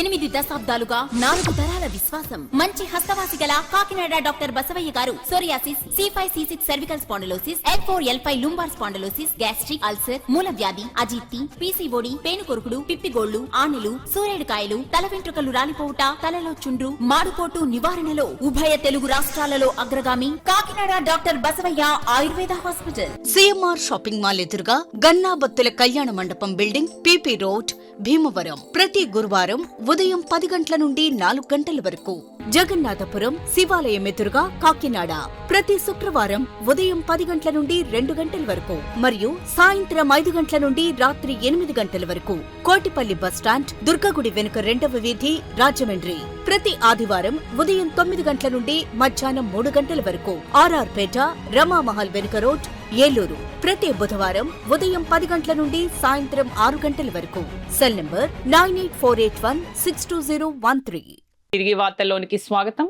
8 దశాబ్దాలుగా 4 తరాల విశ్వాసం. మంచి హస్తవాసి గల కాకినాడ డాక్టర్ బసవయ్య గారు psoriasis, C5C6 cervical spondylosis, L4L5 lumbar spondylosis, gastric ulcer, మూల వ్యాధి, అజీర్తి, PCOD, పేనుకొరుకుడు, పిప్పిగోళ్లు, ఆనెలు, సూరేడుకాయలు, తల వెంట్రుకలు రాలిపోవుట, తలలో చుండ్రు, మాడుపోటు నివారణలో ఉభయ తెలుగు రాష్ట్రాలలో అగ్రగామి Kakinada doctor Basavaiah Ayurveda hospital. CMR shopping mall ఎదురుగా గన్నాబత్తుల కళ్యాణ మండపం బిల్డింగ్, PP రోడ్, భీమవరం. ప్రతి గురువారం ఉదయం 10 గంటల నుండి 4 గంటల వరకు. జగన్నాథపురం శివాలయం ఎదురుగా కాకినాడ ప్రతి శుక్రవారం ఉదయం 10 గంటల నుండి 2 గంటల వరకు మరియు సాయంత్రం 5 గంటల నుండి రాత్రి 8 గంటల వరకు. కోటిపల్లి బస్టాండ్, దుర్గగుడి వెనుక 2వ వీధి, రాజమండ్రి. ప్రతి ఆదివారం ఉదయం 9 గంటల నుండి మధ్యాహ్నం 3 గంటల వరకు. RR పేట, రమామహల్ వెనుక రోడ్, ఏలూరు. ప్రతి బుధవారం ఉదయం 10 గంటల నుండి సాయంత్రం 6 గంటల వరకు. Cell number 9848162013. తిరిగి వార్తల్లోనికి స్వాగతం.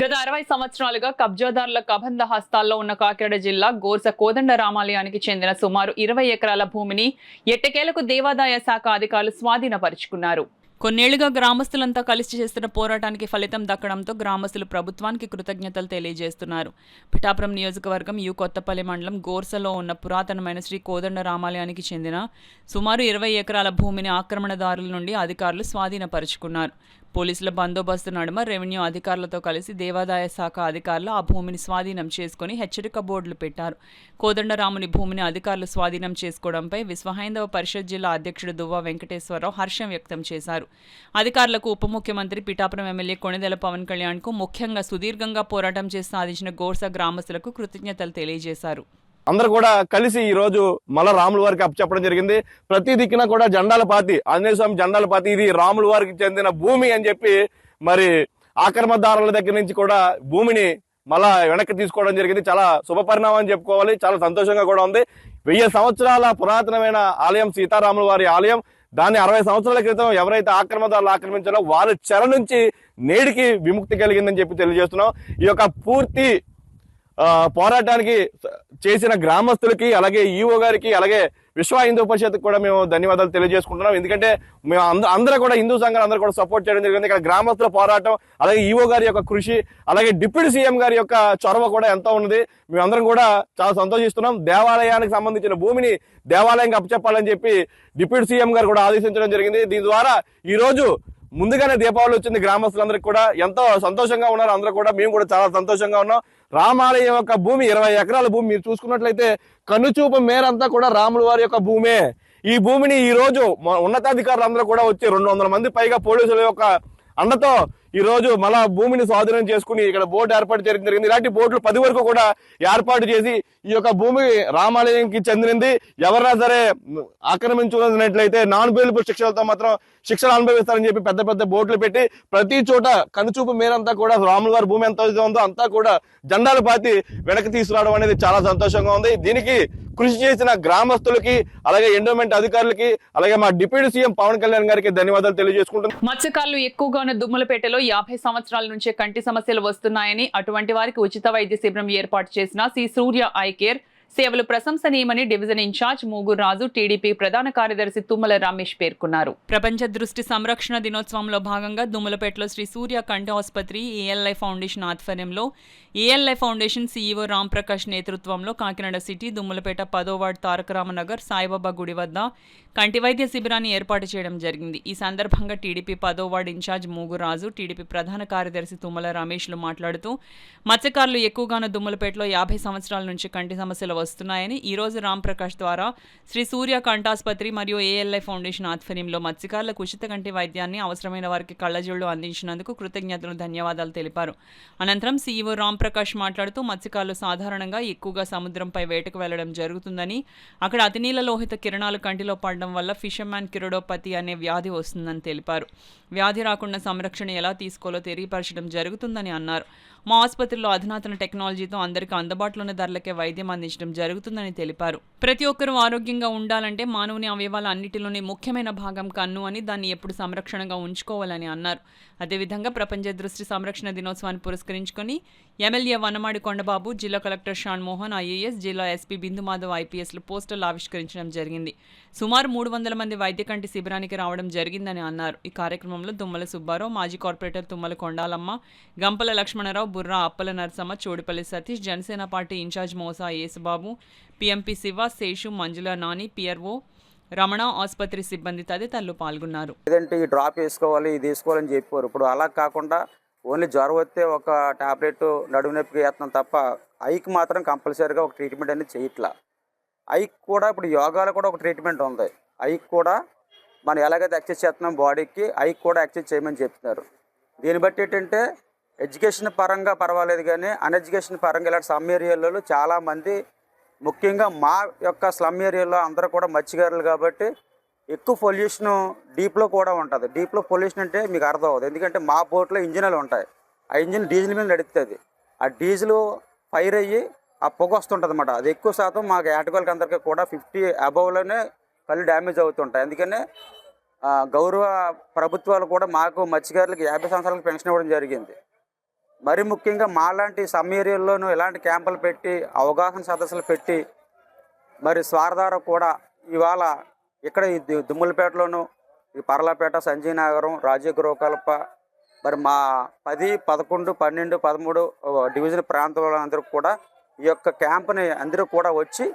గత 60 సంవత్సరాలుగా కబ్జాదారుల కబంధ హస్తాల్లో ఉన్న కాకినాడ జిల్లా గోర్స కోదండ రామాలయానికి చెందిన సుమారు 20 ఎకరాల భూమిని ఎట్టకేలకు దేవాదాయ శాఖ అధికారులు స్వాధీనపరుచుకున్నారు. కొన్నేళ్లుగా గ్రామస్తులంతా కలిసి చేస్తున్న పోరాటానికి ఫలితం దక్కడంతో గ్రామస్తులు ప్రభుత్వానికి కృతజ్ఞతలు తెలియజేస్తున్నారు. పిఠాపురం నియోజకవర్గం కొత్తపల్లి మండలం గోర్సలో ఉన్న పురాతనమైన శ్రీ కోదండ రామాలయానికి చెందిన సుమారు 20 ఎకరాల భూమిని ఆక్రమణదారుల నుండి అధికారులు స్వాధీనపరుచుకున్నారు. పోలీసుల బందోబస్తు నడుమ రెవెన్యూ అధికారులతో కలిసి దేవాదాయ శాఖ అధికారులు ఆ భూమిని స్వాధీనం చేసుకుని హెచ్చరిక బోర్డులు పెట్టారు. కోదండరాముని భూమిని అధికారులు స్వాధీనం చేసుకోవడంపై విశ్వ హైందవ పరిషత్ జిల్లా అధ్యక్షుడు దువ్వ వెంకటేశ్వరరావు హర్షం వ్యక్తం చేశారు. అధికారులకు ఉప ముఖ్యమంత్రి పిఠాపురం ఎమ్మెల్యే కొణిదెల పవన్ కళ్యాణ్కు ముఖ్యంగా సుదీర్ఘంగా పోరాటం చేసి సాధించిన గోర్స గ్రామస్తులకు కృతజ్ఞతలు తెలియజేశారు. అందరూ కూడా కలిసి ఈ రోజు మళ్ళా రాముల వారికి అప్పచెప్పడం జరిగింది. ప్రతి దిక్కున కూడా జెండాల పాతి, ఆంజనేయ స్వామి జెండాల పాతి, ఇది రాముల వారికి చెందిన భూమి అని చెప్పి మరి ఆక్రమణదారుల దగ్గర నుంచి కూడా భూమిని మళ్ళా వెనక్కి తీసుకోవడం జరిగింది. చాలా శుభపరిణామం అని చెప్పుకోవాలి. చాలా సంతోషంగా కూడా ఉంది. 1000 సంవత్సరాల పురాతనమైన ఆలయం సీతారాముల వారి ఆలయం. దాన్ని 60 సంవత్సరాల క్రితం ఎవరైతే ఆక్రమణదారులు ఆక్రమించారో వాళ్ళ చెర నుంచి నేటికి విముక్తి కలిగిందని చెప్పి తెలియజేస్తున్నాం. ఈ యొక్క పూర్తి పోరాటానికి చేసిన గ్రామస్తులకి, అలాగే ఈఓ గారికి, అలాగే విశ్వ హిందూ పరిషత్కి కూడా మేము ధన్యవాదాలు తెలియజేసుకుంటున్నాం. ఎందుకంటే మేము అందరూ కూడా హిందూ సంఘాలు అందరూ కూడా సపోర్ట్ చేయడం జరిగింది. ఇక్కడ గ్రామస్తుల పోరాటం, అలాగే ఈఓ గారి యొక్క కృషి, అలాగే డిప్యూటీ సీఎం గారి యొక్క చొరవ కూడా ఎంతో ఉన్నది. మేమందరం కూడా చాలా సంతోషిస్తున్నాం. దేవాలయానికి సంబంధించిన భూమిని దేవాలయంకి అప్పచెప్పాలని చెప్పి డిప్యూటీ సీఎం గారు కూడా ఆదేశించడం జరిగింది. దీని ద్వారా ఈ రోజు ముందుగానే దీపావళి వచ్చింది. గ్రామస్తులందరికీ కూడా ఎంతో సంతోషంగా ఉన్నారు. అందరూ కూడా, మేము కూడా చాలా సంతోషంగా ఉన్నాం. రామాలయం యొక్క భూమి 20 ఎకరాల భూమి మీరు చూసుకున్నట్లయితే కనుచూపు మేరంతా కూడా రాముల వారి యొక్క భూమే. ఈ భూమిని ఈ రోజు ఉన్నతాధికారులు అందరూ కూడా వచ్చి 200 మంది పైగా పోలీసుల యొక్క అండతో ఈ రోజు మళ్ళా భూమిని స్వాధీనం చేసుకుని ఇక్కడ బోర్డు ఏర్పాటు చేయడం జరిగింది. ఇలాంటి బోర్డులు 10 వరకు కూడా ఏర్పాటు చేసి ఈ యొక్క భూమి రామాలయంకి చెందినది, ఎవరైనా సరే ఆక్రమించుకున్నట్లయితే నాన్ బెయిలబుల్ శిక్షలతో మాత్రం శిక్షలు అనుభవిస్తారని చెప్పి పెద్ద పెద్ద బోర్డులు పెట్టి ప్రతి చోట కనుచూపు మేరంతా కూడా రాముల వారి భూమి ఎంత ఉందో అంతా కూడా జెండాలు పాతి వెనక్కి తీసుకురావడం అనేది చాలా సంతోషంగా ఉంది. దీనికి కృషి చేసిన గ్రామస్తులకి, అలాగే ఎండోమెంట్ అధికారులకి, అలాగే మా డిప్యూటీ సీఎం పవన్ కళ్యాణ్ గారికి ధన్యవాదాలు తెలియజేసుకుంటున్నాం. మత్స్యకారులు ఎక్కువగా ఉన్న దుమ్మలపేటలో 50 సంవత్సరాల నుంచే కంటి సమస్యలు వస్తున్నాయని, అటువంటి వారికి ఉచిత వైద్య శిబిరం ఏర్పాటు చేసిన శ్రీ సూర్య ఐ కేర్ సేవలు ప్రశంసనీయమని డివిజన్ ఇన్ఛార్జ్ మూగూరు రాజు, టీడీపీ ప్రధాన కార్యదర్శి తుమ్మల రమేష్ పేర్కొన్నారు. ప్రపంచ దృష్టి సంరక్షణ దినోత్సవంలో భాగంగా దుమ్మలపేటలో శ్రీ సూర్య కంటి ఆసుపత్రి, ఏఎల్ఐ ఫౌండేషన్ ఆధ్వర్యంలో ALI foundation CEO Ram Prakash నేతృత్వంలో కాకినాడ సిటీ దుమ్మలపేట 10వ వార్డు తారకరామనగర్ సాయిబాబా గుడి వద్ద కంటి వైద్య శిబిరాన్ని ఏర్పాటు చేయడం జరిగింది. ఈ సందర్భంగా టీడీపీ 10వ వార్డు ఇన్ఛార్జ్ మూగూరు రాజు, టీడీపీ ప్రధాన కార్యదర్శి తుమ్మల రమేష్లు మాట్లాడుతూ మత్స్యకారులు ఎక్కువగాను దుమ్మలపేటలో 50 సంవత్సరాల నుంచి కంటి సమస్యలు వస్తున్నాయని ఈ రోజు రామ్ ప్రకాష్ ద్వారా శ్రీ సూర్య కంఠాసుపత్రి మరియు ఏఎల్ఐ ఫౌండేషన్ ఆధ్వర్యంలో మత్స్యకారులకు ఉచిత కంటి వైద్యాన్ని అవసరమైన వారికి కళ్ళజోళ్లు అందించినందుకు కృతజ్ఞతలు ధన్యవాదాలు తెలిపారు. అనంతరం సీఈఓ రామ్ ప్రకాష్ మాట్లాడుతూ మత్స్యకారులు సాధారణంగా ఎక్కువగా సముద్రంపై వేటకు వెళ్లడం జరుగుతుందని, అక్కడ అతినీల లోహిత కిరణాలు కంటిలో పడడం వల్ల ఫిషర్మ్యాన్ కిరోడోపతి అనే వ్యాధి వస్తుందని తెలిపారు. వ్యాధి రాకుండా సంరక్షణ ఎలా తీసుకోవాలో తెలియపరచడం జరుగుతుందని అన్నారు. మా ఆసుపత్రిలో అధునాతన టెక్నాలజీతో అందరికీ అందుబాటులోని ధరలకే వైద్యం అందించడం జరుగుతుందని తెలిపారు. ప్రతి ఒక్కరూ ఆరోగ్యంగా ఉండాలంటే మానవుని అవయవాల అన్నిటిలోని ముఖ్యమైన భాగం కన్ను అని, దాన్ని ఎప్పుడు సంరక్షణగా ఉంచుకోవాలని అన్నారు. అదేవిధంగా ప్రపంచ దృష్టి సంరక్షణ దినోత్సవాన్ని పురస్కరించుకొని ఎమ్మెల్యే వనమాడి కొండబాబు, జిల్లా కలెక్టర్ షాన్ మోహన్ ఐఏఎస్, జిల్లా ఎస్పీ బిందుమాధవ్ ఐపీఎస్లు పోస్టర్లు ఆవిష్కరించడం జరిగింది. సుమారు 300 మంది వైద్య కంటి శిబిరానికి రావడం జరిగిందని అన్నారు. ఈ కార్యక్రమంలో దుమ్మల సుబ్బారావు, మాజీ corporator Tummala Kondalamma, Gampala Lakshmanarao, Burra Appala Narasamma, Chodipalli Satish, Janasena party in charge Mosa Yesubabu, PMP Siva, Seshu, Manjula Nani, PRO Ramana, ఆసుపత్రి సిబ్బంది తదితరులు పాల్గొన్నారు. లేదంటే ఈ డ్రాప్ వేసుకోవాలి, ఇది వేసుకోవాలని చెప్పారు. ఇప్పుడు అలా కాకుండా ఓన్లీ జ్వరం వస్తే ఒక టాబ్లెట్ నడుము నొప్పికి వేస్తున్నాం తప్ప ఐకి మాత్రం కంపల్సరీగా ఒక ట్రీట్మెంట్ అనేది చేయట్లా. ఐకి కూడా ఇప్పుడు యోగాలో కూడా ఒక ట్రీట్మెంట్ ఉంది. ఐకి కూడా మనం ఎలాగైతే ఎక్సర్సైజ్ చేస్తున్నాం బాడీకి, ఐకి కూడా ఎక్సర్సైజ్ చేయమని చెప్తున్నారు. దీన్ని బట్టి ఏంటంటే ఎడ్యుకేషన్ పరంగా పర్వాలేదు, కానీ అన్ఎడ్యుకేషన్ పరంగా ఇలాంటి స్లమ్ ఏరియాలలో చాలామంది, ముఖ్యంగా మా యొక్క స్లమ్ ఏరియాలో అందరూ కూడా మత్స్యకారులు కాబట్టి ఎక్కువ పొల్యూషన్ డీప్లో కూడా ఉంటుంది. డీప్లో పొల్యూషన్ అంటే మీకు అర్థం అవుతుంది. ఎందుకంటే మా బోట్లో ఇంజిన్లు ఉంటాయి. ఆ ఇంజిన్ డీజిల్ మీద నడుస్తుంది. ఆ డీజిల్ ఫైర్ అయ్యి ఆ పొగ వస్తుంటుంది అన్నమాట. అది ఎక్కువ శాతం మాకు ఏటగోళ్ళకి అందరికీ కూడా 50 అబవ్లోనే కళ్ళు డ్యామేజ్ అవుతుంటాయి. అందుకనే గౌరవ ప్రభుత్వాలు కూడా మాకు మత్స్యకారులకు 50 సంవత్సరాలకు పెన్షన్ ఇవ్వడం జరిగింది. మరి ముఖ్యంగా మాలాంటి సమ్ ఏరియాల్లోనూ ఇలాంటి క్యాంపులు పెట్టి, అవగాహన సదస్సులు పెట్టి, మరి స్వారధార కూడా ఇవాళ ఇక్కడ ఈ దుమ్ములపేటలోను, ఈ పర్లాపేట, సంజయనగరం, రాజీవ్ గృహకల్ప, మరి మా 10, 11, 12, 13 డివిజన్ ప్రాంతంలో అందరూ కూడా ఈ యొక్క క్యాంప్ని అందరూ కూడా వచ్చి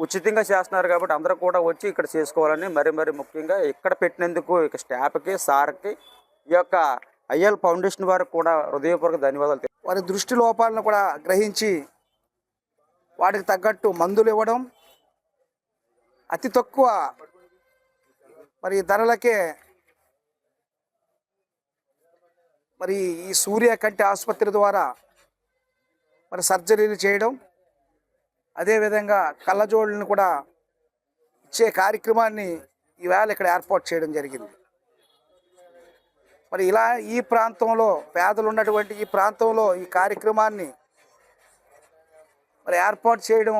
ఉచితంగా చేస్తున్నారు. కాబట్టి అందరూ కూడా వచ్చి ఇక్కడ చేసుకోవాలని, మరి ముఖ్యంగా ఇక్కడ పెట్టినందుకు ఇక స్టాఫ్కి, సార్కి, ఈ యొక్క ఐఎల్ ఫౌండేషన్ వారికి కూడా హృదయపూర్వక ధన్యవాదాలు. వారి దృష్టి లోపాలను కూడా గ్రహించి వాటికి తగ్గట్టు మందులు ఇవ్వడం, అతి తక్కువ మరి ధరలకే మరి ఈ సూర్య కంటి ఆసుపత్రి ద్వారా మరి సర్జరీలు చేయడం, అదేవిధంగా కళ్ళజోళ్ళను కూడా ఇచ్చే కార్యక్రమాన్ని ఈవేళ ఇక్కడ ఏర్పాటు చేయడం జరిగింది. మరి ఇలా ఈ ప్రాంతంలో పేదలు ఉన్నటువంటి ఈ ప్రాంతంలో ఈ కార్యక్రమాన్ని మరి ఏర్పాటు చేయడం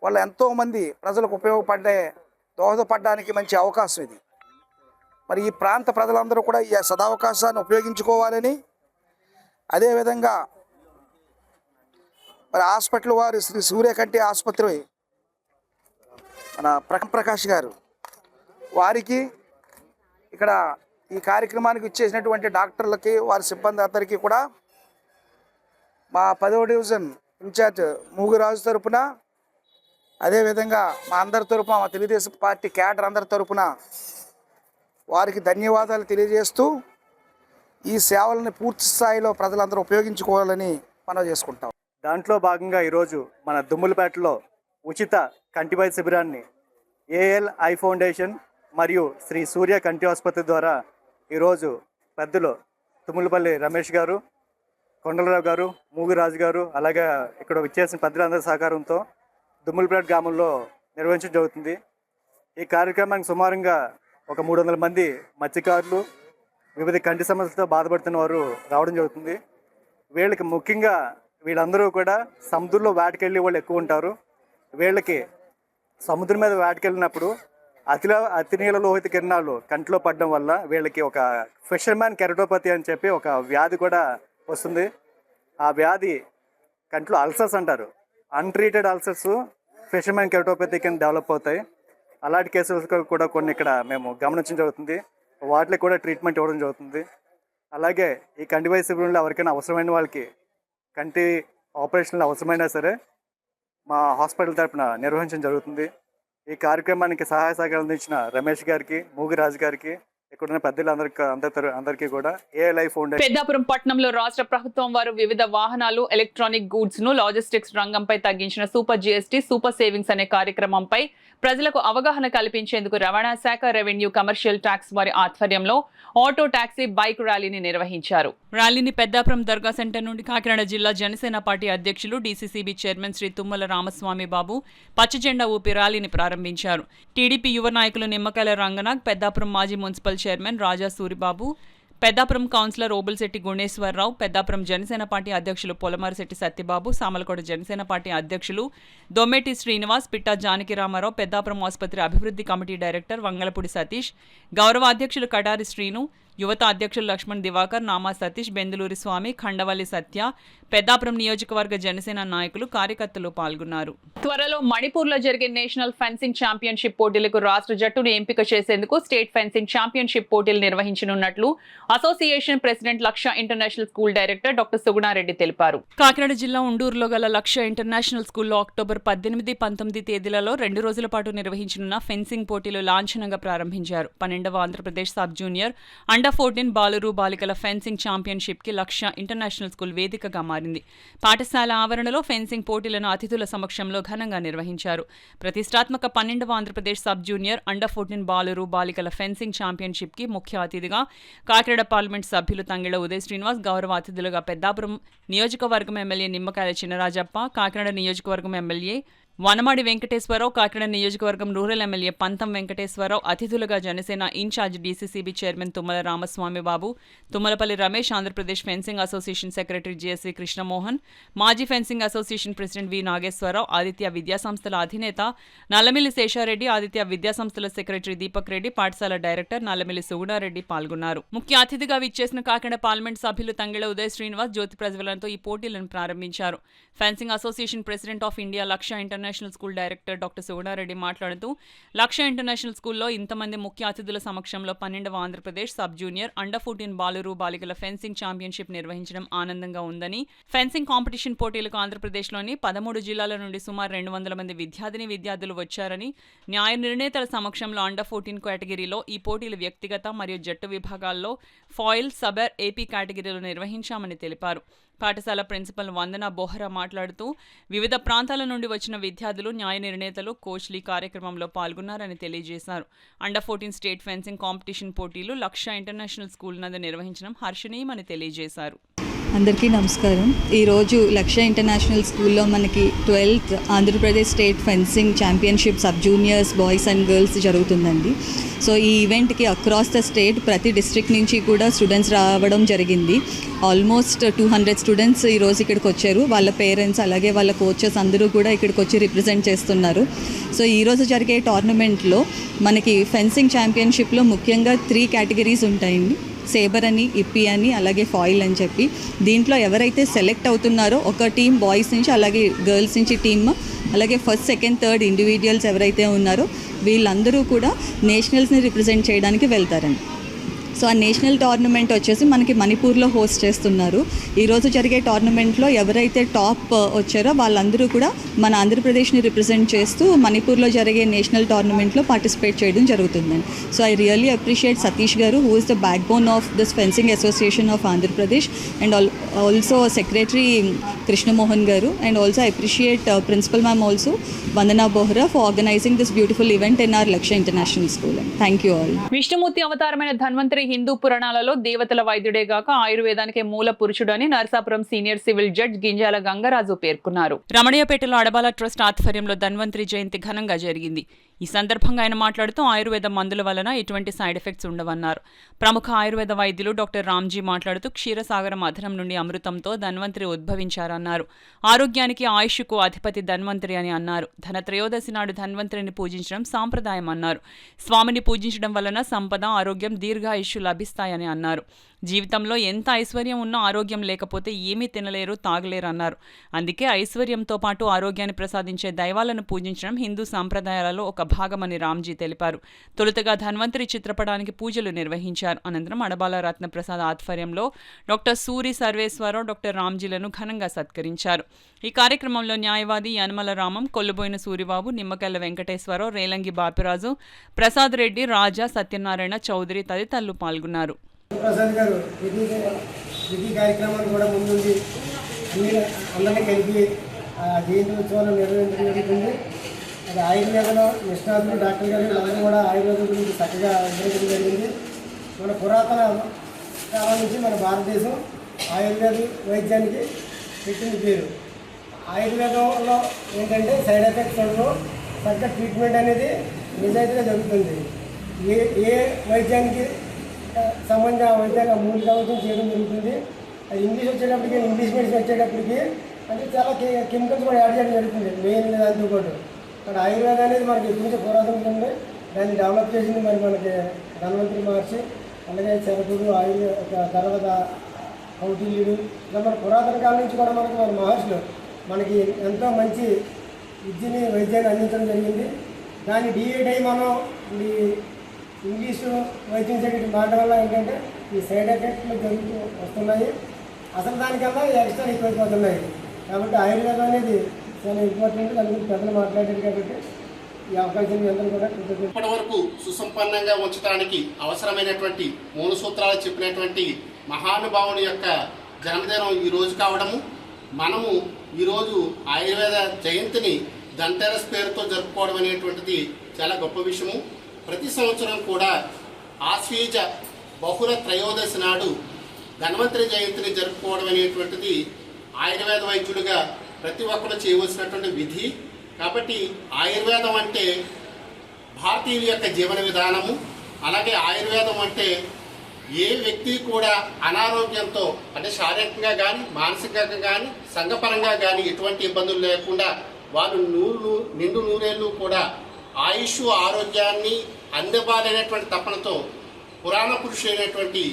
వల్ల ఎంతోమంది ప్రజలకు దోహదపడడానికి మంచి అవకాశం ఇది. మరి ఈ ప్రాంత ప్రజలందరూ కూడా ఈ సదవకాశాన్ని ఉపయోగించుకోవాలని, అదేవిధంగా మరి హాస్పిటల్ వారు శ్రీ సూర్యకంటి ఆసుపత్రి మన ప్రకాష్ గారు వారికి, ఇక్కడ ఈ కార్యక్రమానికి ఇచ్చేసినటువంటి డాక్టర్లకి, వారి సిబ్బంది అందరికీ కూడా మా 10వ డివిజన్ ఇన్ఛార్జ్ మూగిరాజు తరపున, అదేవిధంగా మా అందరి తరపున, మా తెలుగుదేశం పార్టీ క్యాడర్ అందరి తరపున వారికి ధన్యవాదాలు తెలియజేస్తూ ఈ సేవలను పూర్తి స్థాయిలో ప్రజలందరూ ఉపయోగించుకోవాలని మనం చేసుకుంటాం. దాంట్లో భాగంగా ఈరోజు మన దుమ్ములపేటలో ఉచిత కంటి వైద్య శిబిరాన్ని ఏఎల్ ఐ ఫౌండేషన్ మరియు శ్రీ సూర్య కంటి ఆసుపత్రి ద్వారా ఈరోజు పెద్దలు తుమ్ములపల్లి రమేష్ గారు, కొండలరావు గారు, మూగిరాజు గారు, అలాగే ఇక్కడ విచ్చేసిన పెద్దలందరి సహకారంతో దుమ్ములపేట గ్రామంలో నిర్వహించడం జరుగుతుంది. ఈ కార్యక్రమానికి సుమారుగా ఒక 300 మంది మత్స్యకారులు, వివిధ కంటి సమస్యలతో బాధపడుతున్న వారు రావడం జరుగుతుంది. వీళ్ళకి ముఖ్యంగా వీళ్ళందరూ కూడా సముద్రంలో వేటకెళ్ళే వాళ్ళు ఎక్కువ ఉంటారు. వీళ్ళకి సముద్రం మీద వేటకెళ్ళినప్పుడు అతినీల లోహిత కిరణాలు కంటిలో పడడం వల్ల వీళ్ళకి ఒక ఫిషర్మ్యాన్ కెరటోపతి అని చెప్పి ఒక వ్యాధి కూడా వస్తుంది. ఆ వ్యాధి కంటిలో అల్సర్స్ అంటారు. అన్ట్రీటెడ్ అల్సర్స్ ఫిషర్మ్యాన్ కెరటోపతి కింద డెవలప్ అవుతాయి. అలాంటి కేసులు కూడా కొన్ని ఇక్కడ మేము గమనించడం జరుగుతుంది. వాటికి కూడా ట్రీట్మెంట్ ఇవ్వడం జరుగుతుంది. అలాగే ఈ కంటి వైద్య శిబిరంలో ఎవరికైనా అవసరమైన వాళ్ళకి కంటి ఆపరేషన్లు అవసరమైనా సరే మా హాస్పిటల్ తరపున నిర్వహించడం జరుగుతుంది. ఈ కార్యక్రమానికి సహాయ సహకారం అందించిన రమేష్ గారికి, మూగిరాజు గారికి, ఇక్కడ అందరికీ కూడా ఏ లైఫ్ ఫౌండేషన్. పెద్దాపురం పట్టణంలో రాష్ట్ర ప్రభుత్వం వారు వివిధ వాహనాలు, ఎలక్ట్రానిక్ గూడ్స్ ను లాజిస్టిక్స్ రంగంపై తగ్గించిన సూపర్ జీఎస్టీ, సూపర్ సేవింగ్స్ అనే కార్యక్రమంపై ప్రజలకు అవగాహన కల్పించేందుకు రవాణా శాఖ, రెవెన్యూ, కమర్షియల్ ట్యాక్స్ వారి ఆధ్వర్యంలో ఆటో టాక్సీ బైక్ ర్యాలీని నిర్వహించారు. ర్యాలీని పెద్దాపురం దర్గా సెంటర్ నుండి కాకినాడ జిల్లా జనసేన పార్టీ అధ్యక్షులు డీసీసీబీ చైర్మన్ శ్రీ తుమ్మల రామస్వామి బాబు పచ్చజెండా ఊపి ర్యాలీని ప్రారంభించారు. టీడీపీ యువ నాయకులు నిమ్మకాయల రంగనాథ్, పెద్దాపురం మాజీ మున్సిపల్ చైర్మన్ రాజా సూరిబాబు, పెద్దాపురం కౌన్సిలర్ ఓబుల్శెట్టి గుణేశ్వరరావు, పెద్దాపురం జనసేన పార్టీ అధ్యక్షులు పొలమారిశెట్టి సత్యబాబు, సామలకోట జనసేన పార్టీ అధ్యక్షులు దొమ్మేటి శ్రీనివాస్, పిట్టా జానకి రామారావు, పెద్దాపురం ఆసుపత్రి అభివృద్ధి కమిటీ డైరెక్టర్ వంగలపూడి సతీష్, గౌరవ అధ్యక్షులు కడారి శ్రీను, యువత అధ్యక్షులు లక్ష్మణ్ దివాకర్, నామా సతీష్, బెందులూరి స్వామి, ఖండవల్లి సత్య, పెద్దాపురం నియోజకవర్గ జనసేన నాయకులు, కార్యకర్తలు పాల్గొన్నారు. త్వరలో మణిపూర్లో జరిగే నేషనల్ ఫెన్సింగ్ ఛాంపియన్షిప్ పోటీలకు రాష్ట్ర జట్టును ఎంపిక చేసేందుకు స్టేట్ ఫెన్సింగ్ ఛాంపియన్షిప్ పోటీలు నిర్వహించనున్నట్లు అసోసియేషన్ ప్రెసిడెంట్ లక్ష్య international school director doctor Sugunareddy తెలిపారు. కాకినాడ జిల్లా ఉండూరులో గల లక్ష్య ఇంటర్నేషనల్ స్కూల్లో అక్టోబర్ 18, 19 తేదీలలో 2 రోజుల పాటు నిర్వహించనున్న ఫెన్సింగ్ పోటీలు లాంఛనంగా ప్రారంభించారు. 12వ ఆంధ్రప్రదేశ్ సబ్ జూనియర్ అండర్ 14 బాలురు బాలికల ఫెన్సింగ్ ఛాంపియన్షిప్ కి లక్ష్య ఇంటర్నేషనల్ స్కూల్ వేదికగా మారింది. పాఠశాల ఆవరణలో ఫెన్సింగ్ పోటీలను అతిథుల సమక్షంలో ఘనంగా నిర్వహించారు. ప్రతిష్టాత్మక 12వ ఆంధ్రప్రదేశ్ సబ్ జూనియర్ అండర్ 14 బాలురు బాలికల ఫెన్సింగ్ ఛాంపియన్షిప్ కి ముఖ్య అతిథిగా కాకినాడ పార్లమెంట్ సభ్యులు తంగెళ్ల ఉదయ్ శ్రీనివాస్, గౌరవ అతిథులుగా పెద్దాపురం నియోజకవర్గం ఎమ్మెల్యే నిమ్మకాయల చినరాజప్ప, కాకినాడ నియోజకవర్గం ఎమ్మెల్యే వనమాడి వెంకటేశ్వరరావు, కాకినాడ నియోజకవర్గం రూరల్ ఎమ్మెల్యే పంతం వెంకటేశ్వరరావు, అతిథులుగా Janasena in charge DCCB chairman Tummala Ramaswamy Babu, Tummalapalli Ramesh, Andhra Pradesh fencing association secretary JSV Krishnamohan, మాజీ fencing association president V Nageswararao, Aditya విద్యాసంస్థల అధినేత నల్లమిల్లి శేషారెడ్డి, ఆదిత్య విద్యాసంస్థల సెక్రటరీ దీపక్ రెడ్డి, పాఠశాల డైరెక్టర్ నల్లమిల్లి సుగుణారెడ్డి పాల్గొన్నారు. ముఖ్య అతిథిగా విచ్చేసిన కాకినాడ పార్లమెంట్ సభ్యులు తంగెళ్ల ఉదయ్ శ్రీనివాస్ జ్యోతి ప్రజ్వలనతో ఈ పోటీలను ప్రారంభించారు. Fencing association president of India Lakshya international school director doctor Suguna Reddy మాట్లాడుతూ, లక్ష్య ఇంటర్నేషనల్ స్కూల్లో ఇంతమంది ముఖ్య అతిథుల సమక్షంలో 12వ ఆంధ్రప్రదేశ్ సబ్ జూనియర్ అండర్ 14 బాలురు బాలికల ఫెన్సింగ్ ఛాంపియన్షిప్ నిర్వహించడం ఆనందంగా ఉందని, ఫెన్సింగ్ కాంపిటీషన్ పోటీలకు ఆంధ్రప్రదేశ్లోని 13 జిల్లాల నుండి సుమారు 200 మంది విద్యార్థులు వచ్చారని, న్యాయ నిర్ణేతల సమక్షంలో అండర్ 14 కేటగిరీలో ఈ పోటీలు వ్యక్తిగత మరియు జట్టు విభాగాల్లో ఫాయిల్, సబర్, ఏపీ కేటగిరీలో నిర్వహించామని తెలిపారు. పాఠశాల ప్రిన్సిపల్ వందన బోహరా మాట్లాడుతూ, వివిధ ప్రాంతాల నుండి వచ్చిన విద్యార్థులు, న్యాయ నిర్ణేతలు, కోచ్లు ఈ కార్యక్రమంలో పాల్గొన్నారని తెలియజేశారు. అండర్ 14 స్టేట్ ఫెన్సింగ్ కాంపిటీషన్ పోటీలు లక్ష్య ఇంటర్నేషనల్ స్కూల్ నందు నిర్వహించడం హర్షణీయమని తెలియజేశారు. అందరికీ నమస్కారం. ఈరోజు లక్ష్య ఇంటర్నేషనల్ స్కూల్లో మనకి 12th Andhra Pradesh state fencing championship sub juniors boys and girls జరుగుతుందండి. సో ఈ ఈవెంట్కి అక్రాస్ ద స్టేట్ ప్రతి డిస్ట్రిక్ట్ నుంచి కూడా స్టూడెంట్స్ రావడం జరిగింది. ఆల్మోస్ట్ 200 స్టూడెంట్స్ ఈరోజు ఇక్కడికి వచ్చారు. వాళ్ళ పేరెంట్స్ అలాగే వాళ్ళ కోచెస్ అందరూ కూడా ఇక్కడికి వచ్చి రిప్రజెంట్ చేస్తున్నారు. సో ఈరోజు జరిగే టోర్నమెంట్లో మనకి ఫెన్సింగ్ ఛాంపియన్షిప్లో ముఖ్యంగా 3 కేటగిరీస్ ఉంటాయండి. సేబర్ అని, ఇప్పి అని, అలాగే ఫాయిల్ అని చెప్పి. దీంట్లో ఎవరైతే సెలెక్ట్ అవుతున్నారో ఒక టీం బాయ్స్ నుంచి అలాగే గర్ల్స్ నుంచి టీమ్, అలాగే ఫస్ట్, సెకండ్, థర్డ్ ఇండివిజువల్స్ ఎవరైతే ఉన్నారో వీళ్ళందరూ కూడా నేషనల్స్ని రిప్రజెంట్ చేయడానికి వెళ్తారండి. సో ఆ నేషనల్ టోర్నమెంట్ వచ్చేసి మనకి మణిపూర్లో హోస్ట్ చేస్తున్నారు. ఈరోజు జరిగే టోర్నమెంట్లో ఎవరైతే టాప్ వచ్చారో వాళ్ళందరూ కూడా మన ఆంధ్రప్రదేశ్ని రిప్రజెంట్ చేస్తూ మణిపూర్లో జరిగే నేషనల్ టోర్నమెంట్లో పార్టిసిపేట్ చేయడం జరుగుతుందండి. So I really appreciate Satish గారు, who is the backbone of this fencing association of Andhra Pradesh, and also secretary Krishna Mohan గారు, and also I appreciate principal ma'am also Vandana Bohra for organising this beautiful event in our Lakshya international school. Thank you all. Vishnumurthy అవతారమైన ధన్వంతరి హిందూ పురాణాలలో దేవతల వైద్యుడే గాక ఆయుర్వేదానికి మూల పురుషుడని Narasapuram senior civil judge Ginjala Gangaraju పేర్కొన్నారు. రమణీయపేటలో అడబాల ట్రస్ట్ ఆధ్వర్యంలో ధన్వంతరి జయంతి ఘనంగా జరిగింది. ఈ సందర్భంగా ఆయన మాట్లాడుతూ, ఆయుర్వేద మందుల వలన ఎటువంటి సైడ్ ఎఫెక్ట్స్ ఉండవన్నారు. ప్రముఖ ఆయుర్వేద వైద్యులు డాక్టర్ రామ్జీ మాట్లాడుతూ, క్షీరసాగరం అధనం నుండి అమృతంతో ధన్వంతరి ఉద్భవించారన్నారు. ఆరోగ్యానికి ఆయుష్కు అధిపతి ధన్వంతరి అని అన్నారు. ధనత్రయోదశి నాడు ధన్వంతరిని పూజించడం సాంప్రదాయం అన్నారు. స్వామిని పూజించడం వలన సంపద, ఆరోగ్యం, దీర్ఘాయుష్యు లభిస్తాయని అన్నారు. జీవితంలో ఎంత ఐశ్వర్యం ఉన్నా ఆరోగ్యం లేకపోతే ఏమీ తినలేరు, తాగలేరు అన్నారు. అందుకే ఐశ్వర్యంతో పాటు ఆరోగ్యాన్ని ప్రసాదించే దైవాలను పూజించడం హిందూ సాంప్రదాయాలలో ఒక భాగమని రామ్జీ తెలిపారు. తొలుతగా ధన్వంతరి చిత్రపటానికి పూజలు నిర్వహించారు. అనంతరం అడబాల రత్నప్రసాద్ ఆధ్వర్యంలో డాక్టర్ సూరి సర్వేశ్వరరావు, డాక్టర్ రామ్జీలను ఘనంగా సత్కరించారు. ఈ కార్యక్రమంలో న్యాయవాది యనమల రామం, కొల్లుబోయిన సూరిబాబు, నిమ్మకెళ్ల వెంకటేశ్వరరావు, రేలంగి బాపిరాజు, ప్రసాద్ రెడ్డి, రాజా, సత్యనారాయణ చౌదరి తదితరులు పాల్గొన్నారు. ప్రసాద్ గారు విధి కార్యక్రమాన్ని కూడా ముందుండి అందరినీ కలిపి జయంతి ఉత్సవాలు నిర్వహించడం జరుగుతుంది. అది ఆయుర్వేదంలో నిష్ణాతులు డాక్టర్ గారు అందరూ కూడా ఆయుర్వేదం గురించి చక్కగా వివరించడం జరిగింది. మన పురాతన కాలం నుంచి మన భారతదేశం ఆయుర్వేద వైద్యానికి పెట్టింది పేరు. ఆయుర్వేదంలో ఏంటంటే సైడ్ ఎఫెక్ట్స్ ఉండవు, చక్కగా ట్రీట్మెంట్ అనేది నిజాయితీగా జరుగుతుంది. ఏ వైద్యానికి సంబంధించిన వైద్యాన్ని మూలిక వైద్యం చేయడం జరుగుతుంది. అది ఇంగ్లీష్ వచ్చేటప్పటికి, ఇంగ్లీష్ మెడిసిన్ వచ్చేటప్పటికి అంటే చాలా కెమికల్స్ కూడా యాడ్ చేయడం జరుగుతుంది. మెయిన్ దాంతో పాటు ఇక్కడ ఆయుర్వేదం అనేది మనకి ఎప్పటి నుంచి పురాతనం ఉంది. దాన్ని డెవలప్ చేసింది మరి మనకి ధన్వంతరి మహర్షి, అలాగే చరకుడు, తర్వాత కౌటిల్యుడు, ఇలా మన పురాతన కాలం నుంచి కూడా మనకి మన మహర్షులు మనకి ఎంతో మంచి విద్యని వైద్యాన్ని అందించడం జరిగింది. దాన్ని డిఏడ్ అయి మనం ఈ ఇంగ్లీషు వైద్యం చేయడం మారడం వల్ల ఏంటంటే ఈ సైడ్ ఎఫెక్ట్లు జరుగుతూ వస్తున్నాయి. అసలు దానికన్నా ఎక్స్ట్రా ఎక్కువైపోతున్నాయి. కాబట్టి ఆయుర్వేదం అనేది చాలా ఇంపార్టెంట్. దాని గురించి పెద్దలు మాట్లాడారు కాబట్టి ఈ అవకాశం అందరూ కూడా ఇప్పటి వరకు సుసంపన్నంగా ఉంచడానికి అవసరమైనటువంటి మూల సూత్రాలు చెప్పినటువంటి మహానుభావుని యొక్క జన్మదినం ఈరోజు కావడము, మనము ఈరోజు ఆయుర్వేద జయంతిని ధన్తెరస్ పేరుతో జరుపుకోవడం అనేటువంటిది చాలా గొప్ప విషయము. ప్రతి సంవత్సరం కూడా ఆశ్వీజ బహుళ త్రయోదశి నాడు ధన్వంతరి జయంతిని జరుపుకోవడం అనేటువంటిది ఆయుర్వేద వైద్యుడిగా ప్రతి ఒక్కరు చేయవలసినటువంటి విధి. కాబట్టి ఆయుర్వేదం అంటే భారతీయుల యొక్క జీవన విధానము. అలాగే ఆయుర్వేదం అంటే ఏ వ్యక్తి కూడా అనారోగ్యంతో అంటే శారీరకంగా కానీ, మానసికంగా కానీ, సంఘపరంగా కానీ ఎటువంటి ఇబ్బందులు లేకుండా వాళ్ళు నిండు నూరేళ్ళు కూడా ఆయుష్ ఆరోగ్యాన్ని అందివ్వాలనేటువంటి తపనతో పురాణ పురుషులైనటువంటి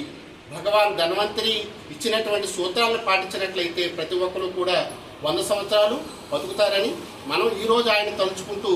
భగవాన్ ధన్వంతరి ఇచ్చినటువంటి సూత్రాలను పాటించినట్లయితే ప్రతి ఒక్కరు కూడా 100 సంవత్సరాలు బతుకుతారని మనం ఈరోజు ఆయన తలుచుకుంటూ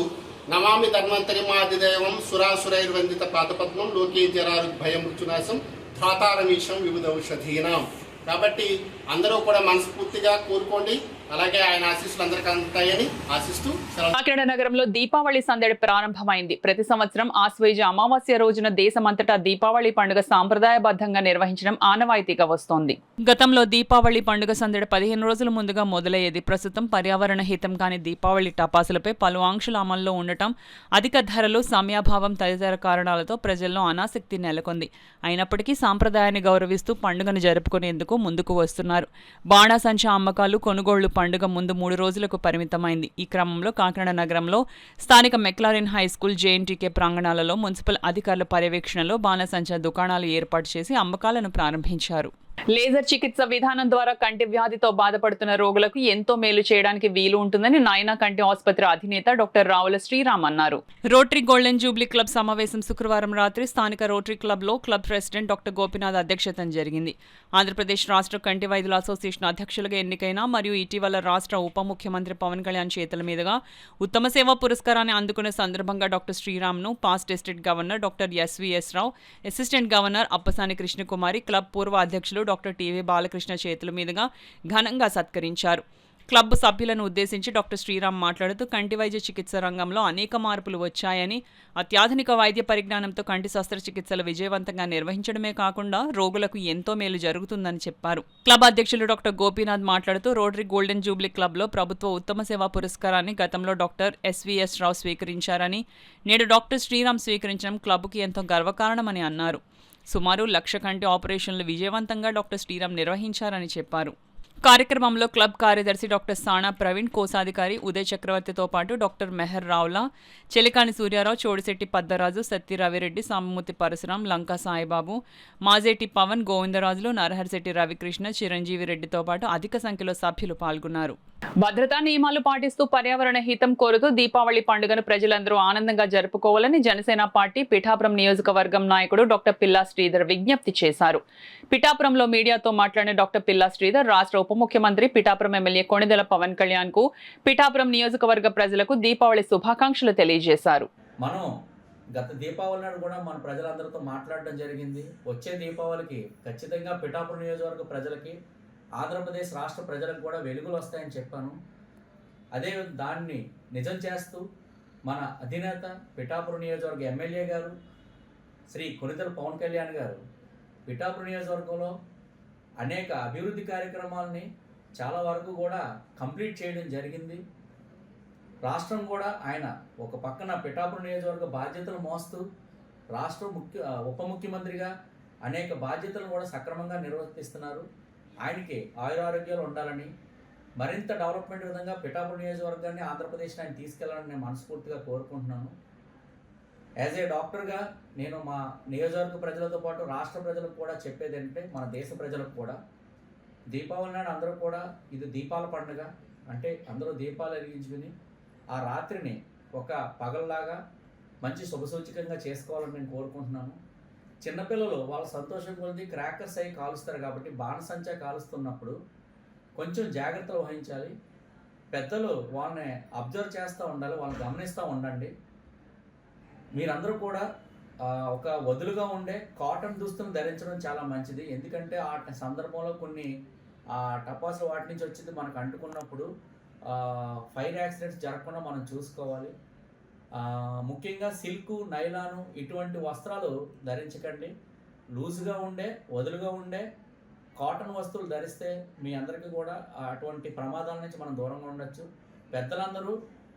నమామి ధన్వంతరి మాదిదేవం సురాసురైర్వందిత పాదపద్మం లోకే జరారు భయం మృత్యునాశం ధాతారమీశం వివిధ ఔషధీనాం. కాబట్టి అందరూ కూడా మనస్ఫూర్తిగా కోరుకోండి. అలాగే ఆయన ఆశీస్సులు అందరికీ అందుతాయని ఆశిస్తూ కాకినాడ నగరంలో దీపావళి సందడి ప్రారంభమైంది. ప్రతి సంవత్సరం ఆశ్వయుజ అమావాస్య రోజున దేశమంతటా దీపావళి పండుగ సాంప్రదాయబద్ధంగా నిర్వహించడం ఆనవాయితీగా వస్తోంది. గతంలో దీపావళి పండుగ సందడి 15 రోజుల ముందుగా మొదలయ్యేది. ప్రస్తుతం పర్యావరణ హితం కాని దీపావళి టపాసులపై పలు ఆంక్షలు అమల్లో ఉండటం, అధిక ధరలు, సమయాభావం తదితర కారణాలతో ప్రజల్లో అనాసక్తి నెలకొంది. అయినప్పటికీ సాంప్రదాయాన్ని గౌరవిస్తూ పండుగను జరుపుకునేందుకు ముందుకు వస్తున్నారు. బాణాసంచా అమ్మకాలు, కొనుగోళ్లు పండుగ ముందు 3 రోజులకు పరిమితమైంది. ఈ క్రమంలో కాకినాడ నగరంలో స్థానిక మెక్లారిన్ హై స్కూల్, జేఎన్టీకే ప్రాంగణాలలో మున్సిపల్ అధికారుల పర్యవేక్షణలో బాణాసంచా దుకాణాలు ఏర్పాటు చేసి అమ్మకాలను ప్రారంభించారు. లేజర్ చికిత్స విధానం ద్వారా కంటి వ్యాధితో బాధపడుతున్న రోగులకు ఎంతో మేలు చేయడానికి వీలు ఉంటుందని నాయనా కంటి ఆసుపత్రి అధినేత డాక్టర్ రావుల శ్రీరామ్ అన్నారు. రోటరీ గోల్డెన్ జూబ్లీ క్లబ్ సమావేశం శుక్రవారం రాత్రి స్థానిక రోటరీ క్లబ్లో క్లబ్ ప్రెసిడెంట్ డాక్టర్ గోపీనాథ్ అధ్యక్షతన జరిగింది. ఆంధ్రప్రదేశ్ రాష్ట్ర కంటి వైద్యుల అసోసియేషన్ అధ్యక్షులుగా ఎన్నికైన మరియు ఇటీవల రాష్ట్ర ఉప ముఖ్యమంత్రి పవన్ కళ్యాణ్ చేతుల మీదుగా ఉత్తమ సేవా పురస్కారాన్ని అందుకునే సందర్భంగా డాక్టర్ శ్రీరామ్ను past district governor doctor SVS Rao, assistant governor Appasani Krishnakumari, club పూర్వ అధ్యక్షులు డాక్టర్ టీవీ బాలకృష్ణ చేతుల మీదుగా ఘనంగా సత్కరించారు. క్లబ్ సభ్యులను ఉద్దేశించి డాక్టర్ శ్రీరామ్ మాట్లాడుతూ కంటి వైద్య చికిత్స రంగంలో అనేక మార్పులు వచ్చాయని, అత్యాధునిక వైద్య పరిజ్ఞానంతో కంటి శస్త్రచికిత్సలు విజయవంతంగా నిర్వహించడమే కాకుండా రోగులకు ఎంతో మేలు జరుగుతుందని చెప్పారు. క్లబ్ అధ్యక్షులు డాక్టర్ గోపీనాథ్ మాట్లాడుతూ రోటరీ గోల్డెన్ జూబ్లీ క్లబ్లో ప్రభుత్వ ఉత్తమ సేవా పురస్కారాన్ని గతంలో డాక్టర్ ఎస్వీఎస్ రావు స్వీకరించారని, నేడు డాక్టర్ శ్రీరామ్ స్వీకరించడం క్లబ్కు ఎంతో గర్వకారణమని అన్నారు. సుమారు 1,00,000 కంటి ఆపరేషన్లు విజయవంతంగా డాక్టర్ శ్రీరామ్ నిర్వహించారని చెప్పారు. కార్యక్రమంలో క్లబ్ కార్యదర్శి డాక్టర్ సానా ప్రవీణ్, కోశాధికారి ఉదయ్ చక్రవర్తితో పాటు డాక్టర్ మెహర్ రావుల, చెలికాని సూర్యారావు, చోడిశెట్టి పద్దరాజు, సత్తి రవిరెడ్డి, సామమూర్తి పరశురాం, లంకా సాయిబాబు, మాజేటి పవన్, గోవిందరాజులు, నరహరిశెట్టి రవికృష్ణ, చిరంజీవి రెడ్డితో పాటు అధిక సంఖ్యలో సభ్యులు పాల్గొన్నారు. భద్రతా నియమాలు పాటిస్తూ పర్యావరణ హితం కోరుతూ దీపావళి పండుగను ప్రజలందరూ ఆనందంగా జరుపుకోవాలని జనసేన పార్టీ పిఠాపురం నియోజకవర్గం నాయకుడు డాక్టర్ పిల్లా శ్రీధర్ విజ్ఞప్తి చేశారు. పిఠాపురంలో మీడియాతో మాట్లాడిన డాక్టర్ పిల్లా శ్రీధర్ రాష్ట్ర ఉప ముఖ్యమంత్రి పిఠాపురం ఎమ్మెల్యే కొణిదెల పవన్ కళ్యాణ్ కు పిఠాపురం నియోజకవర్గ ప్రజలకు దీపావళి శుభాకాంక్షలు తెలియజేశారు. మనం గత దీపావళి నాడు కూడా మన ప్రజలందరితో మాట్లాడడం జరిగింది. వచ్చే దీపావళికి ఖచ్చితంగా పిఠాపురం నియోజకవర్గ ప్రజలకి, ఆంధ్రప్రదేశ్ రాష్ట్ర ప్రజలకు కూడా వెలుగులు వస్తాయని చెప్పాను. అదే దాన్ని నిజం చేస్తూ మన అధినేత పిఠాపురం నియోజకవర్గ ఎమ్మెల్యే గారు శ్రీ కొణిదెల పవన్ కళ్యాణ్ గారు పిఠాపురం నియోజకవర్గంలో అనేక అభివృద్ధి కార్యక్రమాలని చాలా వరకు కూడా కంప్లీట్ చేయడం జరిగింది. రాష్ట్రం కూడా ఆయన ఒక పక్కన పిఠాపురం నియోజకవర్గ బాధ్యతలు మోస్తూ రాష్ట్ర ఉప ముఖ్యమంత్రిగా అనేక బాధ్యతలను కూడా సక్రమంగా నిర్వర్తిస్తున్నారు. ఆయనకి ఆయురారోగ్యాలు ఉండాలని, మరింత డెవలప్మెంట్ విధంగా పిఠాపురం నియోజకవర్గాన్ని ఆంధ్రప్రదేశ్ని ఆయన తీసుకెళ్లాలని నేను మనస్ఫూర్తిగా కోరుకుంటున్నాను. యాజ్ ఏ డాక్టర్గా నేను మా నియోజకవర్గ ప్రజలతో పాటు రాష్ట్ర ప్రజలకు కూడా చెప్పేది ఏంటంటే, మన దేశ ప్రజలకు కూడా దీపావళి నాడు అందరూ కూడా ఇది దీపాల పండుగ, అంటే అందరూ దీపాలు వెలిగించుకుని ఆ రాత్రిని ఒక పగల్లాగా మంచి శుభసూచకంగా చేసుకోవాలని నేను కోరుకుంటున్నాను. చిన్నపిల్లలు వాళ్ళ సంతోషం కొద్ది క్రాకర్స్ అయి కాలుస్తారు కాబట్టి బాణసంచా కాలుస్తున్నప్పుడు కొంచెం జాగ్రత్తలు వహించాలి. పెద్దలు వాళ్ళని అబ్జర్వ్ చేస్తూ ఉండాలి, వాళ్ళని గమనిస్తూ ఉండండి. మీరందరూ కూడా ఒక వదులుగా ఉండే కాటన్ దుస్తులను ధరించడం చాలా మంచిది. ఎందుకంటే ఆ సందర్భంలో కొన్ని టపాసులు వాటి నుంచి వచ్చింది మనకు అంటుకున్నప్పుడు ఫైర్ యాక్సిడెంట్స్ జరగకుండా మనం చూసుకోవాలి. ముఖ్యంగా సిల్కు, నైలాను ఇటువంటి వస్త్రాలు ధరించకండి. లూజుగా ఉండే, వదులుగా ఉండే కాటన్ వస్తువులు ధరిస్తే మీ అందరికీ కూడా అటువంటి ప్రమాదాల నుంచి మనం దూరంగా ఉండొచ్చు. పెద్దలందరూ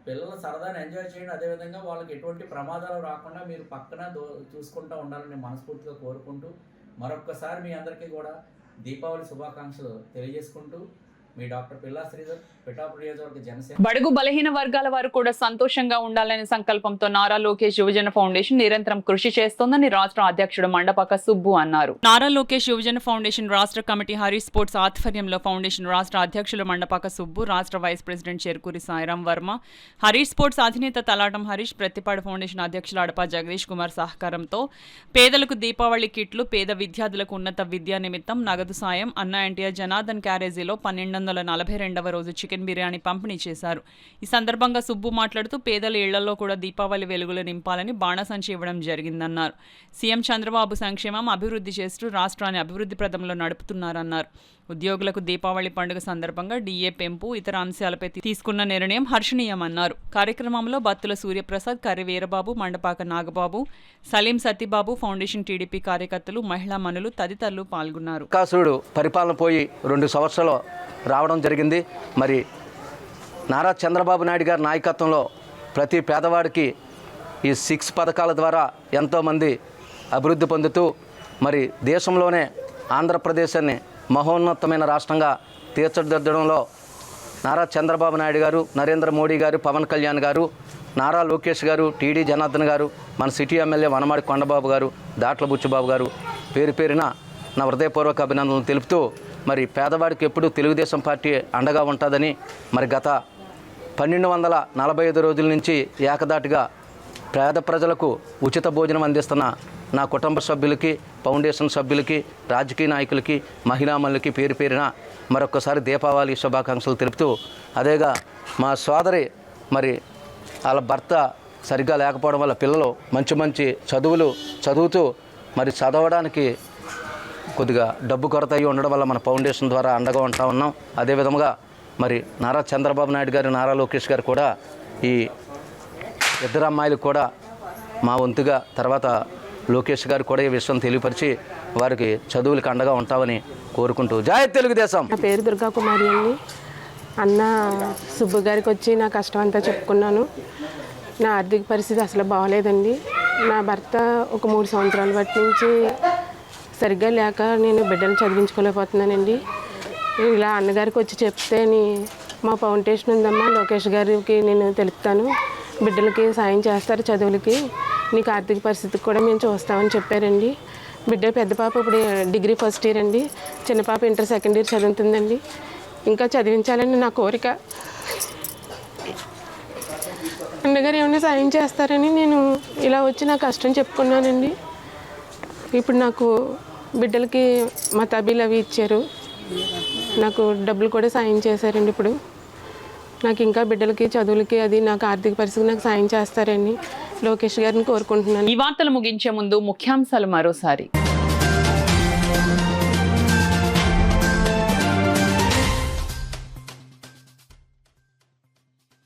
పిల్లలు సరదాని ఎంజాయ్ చేయండి, అదేవిధంగా వాళ్ళకి ఎటువంటి ప్రమాదాలు రాకుండా మీరు పక్కన చూసుకుంటూ ఉండాలని మనస్ఫూర్తిగా కోరుకుంటూ మరొక్కసారి మీ అందరికీ కూడా దీపావళి శుభాకాంక్షలు తెలియజేసుకుంటూ మీ డాక్టర్ పిల్లా శ్రీధర్, పిఠాపురం నియోజకవర్గ జనసేన. బడుగు బలహీన వర్గాల వారు కూడా సంతోషంగా ఉండాలనే సంకల్పంతో నారా లోకేష్ యువజన ఫౌండేషన్ నిరంతరం కృషి చేస్తోందని రాష్ట్ర అధ్యక్షుడు మండపాక సుబ్బు అన్నారు. నారా లోకేష్ యువజన ఫౌండేషన్ రాష్ట్ర కమిటీ హరీష్ స్పోర్ట్స్ ఆధ్వర్యంలో ఫౌండేషన్ రాష్ట్ర అధ్యక్షులు మండపాక సుబ్బు, రాష్ట్ర vice president Cherukuri Sairam Varma, Harish sports అధినేత తలాటం హరీష్, ప్రతిపాడు ఫౌండేషన్ అధ్యక్షులు అడపా జగదీష్ కుమార్ సహకారంతో పేదలకు దీపావళి కిట్లు, పేద విద్యార్థులకు ఉన్నత విద్యా నిమిత్తం నగదు సాయం, అన్నా ఎన్టీఆర్ జనార్దన్ క్యారేజీలో 1242వ రోజు చికెన్ బిర్యానీ పంపిణీ చేశారు. ఈ సందర్భంగా సుబ్బు మాట్లాడుతూ పేదల ఇళ్లలో కూడా దీపావళి వెలుగులు నింపాలని బాణసంచి ఇవ్వడం జరిగిందన్నారు. సీఎం చంద్రబాబు సంక్షేమం, అభివృద్ధి చేస్తూ రాష్ట్రాన్ని అభివృద్ధి ప్రదంలో నడుపుతున్నారన్నారు. ఉద్యోగులకు దీపావళి పండుగ సందర్భంగా డీఏ పెంపు, ఇతర అంశాలపై తీసుకున్న నిర్ణయం హర్షణీయమన్నారు. కార్యక్రమంలో బత్తుల సూర్యప్రసాద్, కర్రి వీరబాబు, మండపాక నాగబాబు, సలీం సతీబాబు, ఫౌండేషన్ టీడీపీ కార్యకర్తలు, మహిళా మనులు తదితరులు పాల్గొన్నారు. కాసుడు పరిపాలన పోయి 2 సంవత్సరాలు రావడం జరిగింది. మరి నారా చంద్రబాబు నాయుడు గారి నాయకత్వంలో ప్రతి పేదవాడికి ఈ 6 పథకాల ద్వారా ఎంతోమంది అభివృద్ధి పొందుతూ మరి దేశంలోనే ఆంధ్రప్రదేశాన్ని మహోన్నతమైన రాష్ట్రంగా తీర్చిదిద్దడంలో నారా చంద్రబాబు నాయుడు గారు, నరేంద్ర మోడీ గారు, పవన్ కళ్యాణ్ గారు, నారా లోకేష్ గారు, టీడీ జనార్దన్ గారు, మన సిటీ ఎమ్మెల్యే వనమాడి కొండబాబు గారు, దాట్ల బుచ్చిబాబు గారు పేరు పేరున నా హృదయపూర్వక అభినందనలు తెలుపుతూ మరి పేదవాడికి ఎప్పుడూ తెలుగుదేశం పార్టీ అండగా ఉంటుందని మరి గత 1245 రోజుల నుంచి ఏకదాటిగా పేద ప్రజలకు ఉచిత భోజనం అందిస్తున్న నా కుటుంబ సభ్యులకి, ఫౌండేషన్ సభ్యులకి, రాజకీయ నాయకులకి, మహిళామణులకి పేరు పేరున మరొకసారి దీపావళి శుభాకాంక్షలు తెలుపుతూ, అదేగా మా సోదరి మరి వాళ్ళ భర్త సరిగ్గా లేకపోవడం వల్ల పిల్లలు మంచి చదువులు చదువుతూ మరి చదవడానికి కొద్దిగా డబ్బు కొరత అయ్యి ఉండడం వల్ల మన ఫౌండేషన్ ద్వారా అండగా ఉంటా ఉన్నాం. అదేవిధంగా మరి నారా చంద్రబాబు నాయుడు గారు, నారా లోకేష్ గారు కూడా ఈ 2 అమ్మాయిలకు కూడా మా వంతుగా తర్వాత లోకేష్ గారు కూడా ఈ విషయం తెలియపరిచి వారికి చదువులకు అండగా ఉంటామని కోరుకుంటూ జై తెలుగుదేశం. నా పేరు దుర్గా కుమారి అండి. అన్న సుబ్బు గారికి వచ్చి నా కష్టం అంతా చెప్పుకున్నాను. నా ఆర్థిక పరిస్థితి అసలు బాగోలేదండి. నా భర్త ఒక 3 సంవత్సరాల బట్టి నుంచి సరిగ్గా లేక నేను బిడ్డలు చదివించుకోలేకపోతున్నానండి. ఇలా అన్నగారికి వచ్చి చెప్తే మా ఫౌండేషన్ ఉందమ్మా, లోకేష్ గారికి నేను తెలుపుతాను, బిడ్డలకి సాయం చేస్తారు చదువులకి, నీకు ఆర్థిక పరిస్థితికి కూడా మేము చూస్తామని చెప్పారండి. బిడ్డ పెద్ద పాప ఇప్పుడు డిగ్రీ ఫస్ట్ ఇయర్ అండి, చిన్న పాప ఇంటర్ సెకండ్ ఇయర్ చదువుతుందండి. ఇంకా చదివించాలని నా కోరిక. అన్నగారు ఏమైనా సాయం చేస్తారని నేను ఇలా వచ్చి నా కష్టం చెప్పుకున్నానండి. ఇప్పుడు నాకు బిడ్డలకి మతాబీలు అవి ఇచ్చారు, నాకు డబ్బులు కూడా సాయం చేశారండి. ఇప్పుడు నాకు ఇంకా బిడ్డలకి చదువులకి అది నాకు ఆర్థిక పరిస్థితి నాకు సాయం చేస్తారని లోకేష్ గారిని కోరుకుంటున్నాను. ఈ వార్తలు ముగించే ముందు ముఖ్యాంశాలు మరోసారి.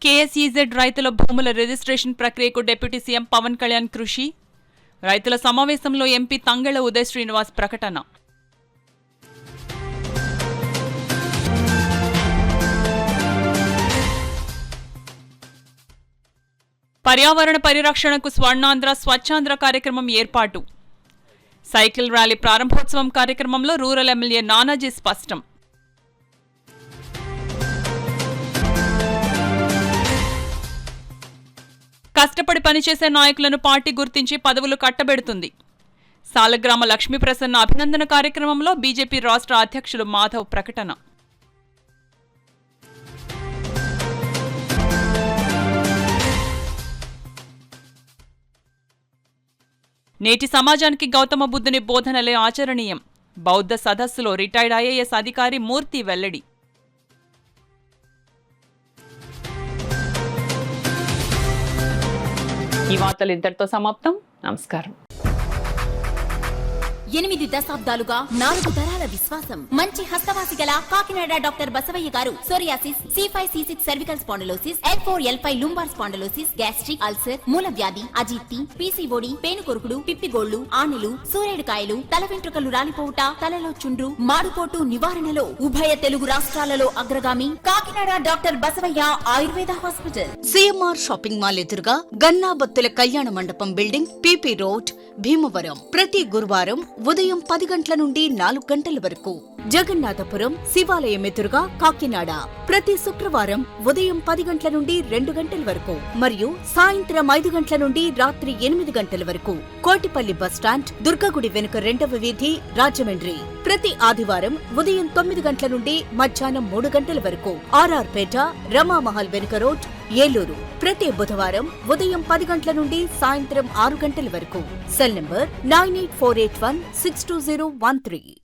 కేఎస్ఈజెడ్ రైతుల భూముల రిజిస్ట్రేషన్ ప్రక్రియకు డిప్యూటీ సీఎం పవన్ కళ్యాణ్ కృషి. రైతుల సమావేశంలో ఎంపీ తంగెళ్ల ఉదయ్ శ్రీనివాస్ ప్రకటన. పర్యావరణ పరిరక్షణకు స్వర్ణాంధ్ర స్వచ్ఛాంధ్ర కార్యక్రమం ఏర్పాటు. సైకిల్ ర్యాలీ ప్రారంభోత్సవం కార్యక్రమంలో రూరల్ ఎమ్మెల్యే నానాజీ స్పష్టం. కష్టపడి పనిచేసే నాయకులను పార్టీ గుర్తించి పదవులు కట్టబెడుతుంది. సాలగ్రామ లక్ష్మీప్రసన్న అభినందన కార్యక్రమంలో బీజేపీ రాష్ట్ర అధ్యక్షులు మాధవ్ ప్రకటన. నేటి సమాజానికి గౌతమ బుద్ధుని బోధనలే ఆచరణీయం. బౌద్ధ సదస్సులో రిటైర్డ్ ఐఏఎస్ అధికారి మూర్తి వెల్లడి. ఈ వార్తలు ఇంతటితో సమాప్తం. నమస్కారం. 8 దశాబ్దాలుగా 4 తరాల విశ్వాసం. మంచి హస్తవాసి గల కాకినాడ డాక్టర్ బసవయ్య గారు psoriasis, C5C6 cervical spondylosis, L4L5 lumbar spondylosis, gastric ulcer, మూల వ్యాధి, అజీర్తి, పీసీఓడి, పేనుకొరుకుడు, పిప్పిగోళ్లు, ఆనెలు, సూరేడుకాయలు, తల వెంట్రుకలు రాలిపోవుట, తలలో చుండ్రు, మాడుపోటు నివారణలో ఉభయ తెలుగు రాష్ట్రాలలో అగ్రగామి Kakinada doctor Basavaiah Ayurveda hospital. CMR shopping mall ఎదురుగా గన్నాబత్తుల కళ్యాణ మండపం బిల్డింగ్, పీపీ రోడ్, భీమవరం. ప్రతి గురువారం ఉదయం 10 గంటల నుండి 4 గంటల వరకు. జగన్నాథపురం శివాలయం ఎదురుగా కాకినాడ. ప్రతి శుక్రవారం ఉదయం 10 గంటల నుండి 2 గంటల వరకు మరియు సాయంత్రం 5 గంటల నుండి రాత్రి 8 గంటల వరకు. కోటిపల్లి బస్టాండ్, దుర్గగుడి వెనుక 2వ వీధి, రాజమండ్రి. ప్రతి ఆదివారం ఉదయం 9 గంటల నుండి మధ్యాహ్నం 3 గంటల వరకు. ఆర్ఆర్ పేట, రమామహల్ వెనుక రోడ్, ఏలూరు. ప్రతి బుధవారం ఉదయం 10 గంటల నుండి సాయంత్రం 6 గంటల వరకు. Cell number 9848162013.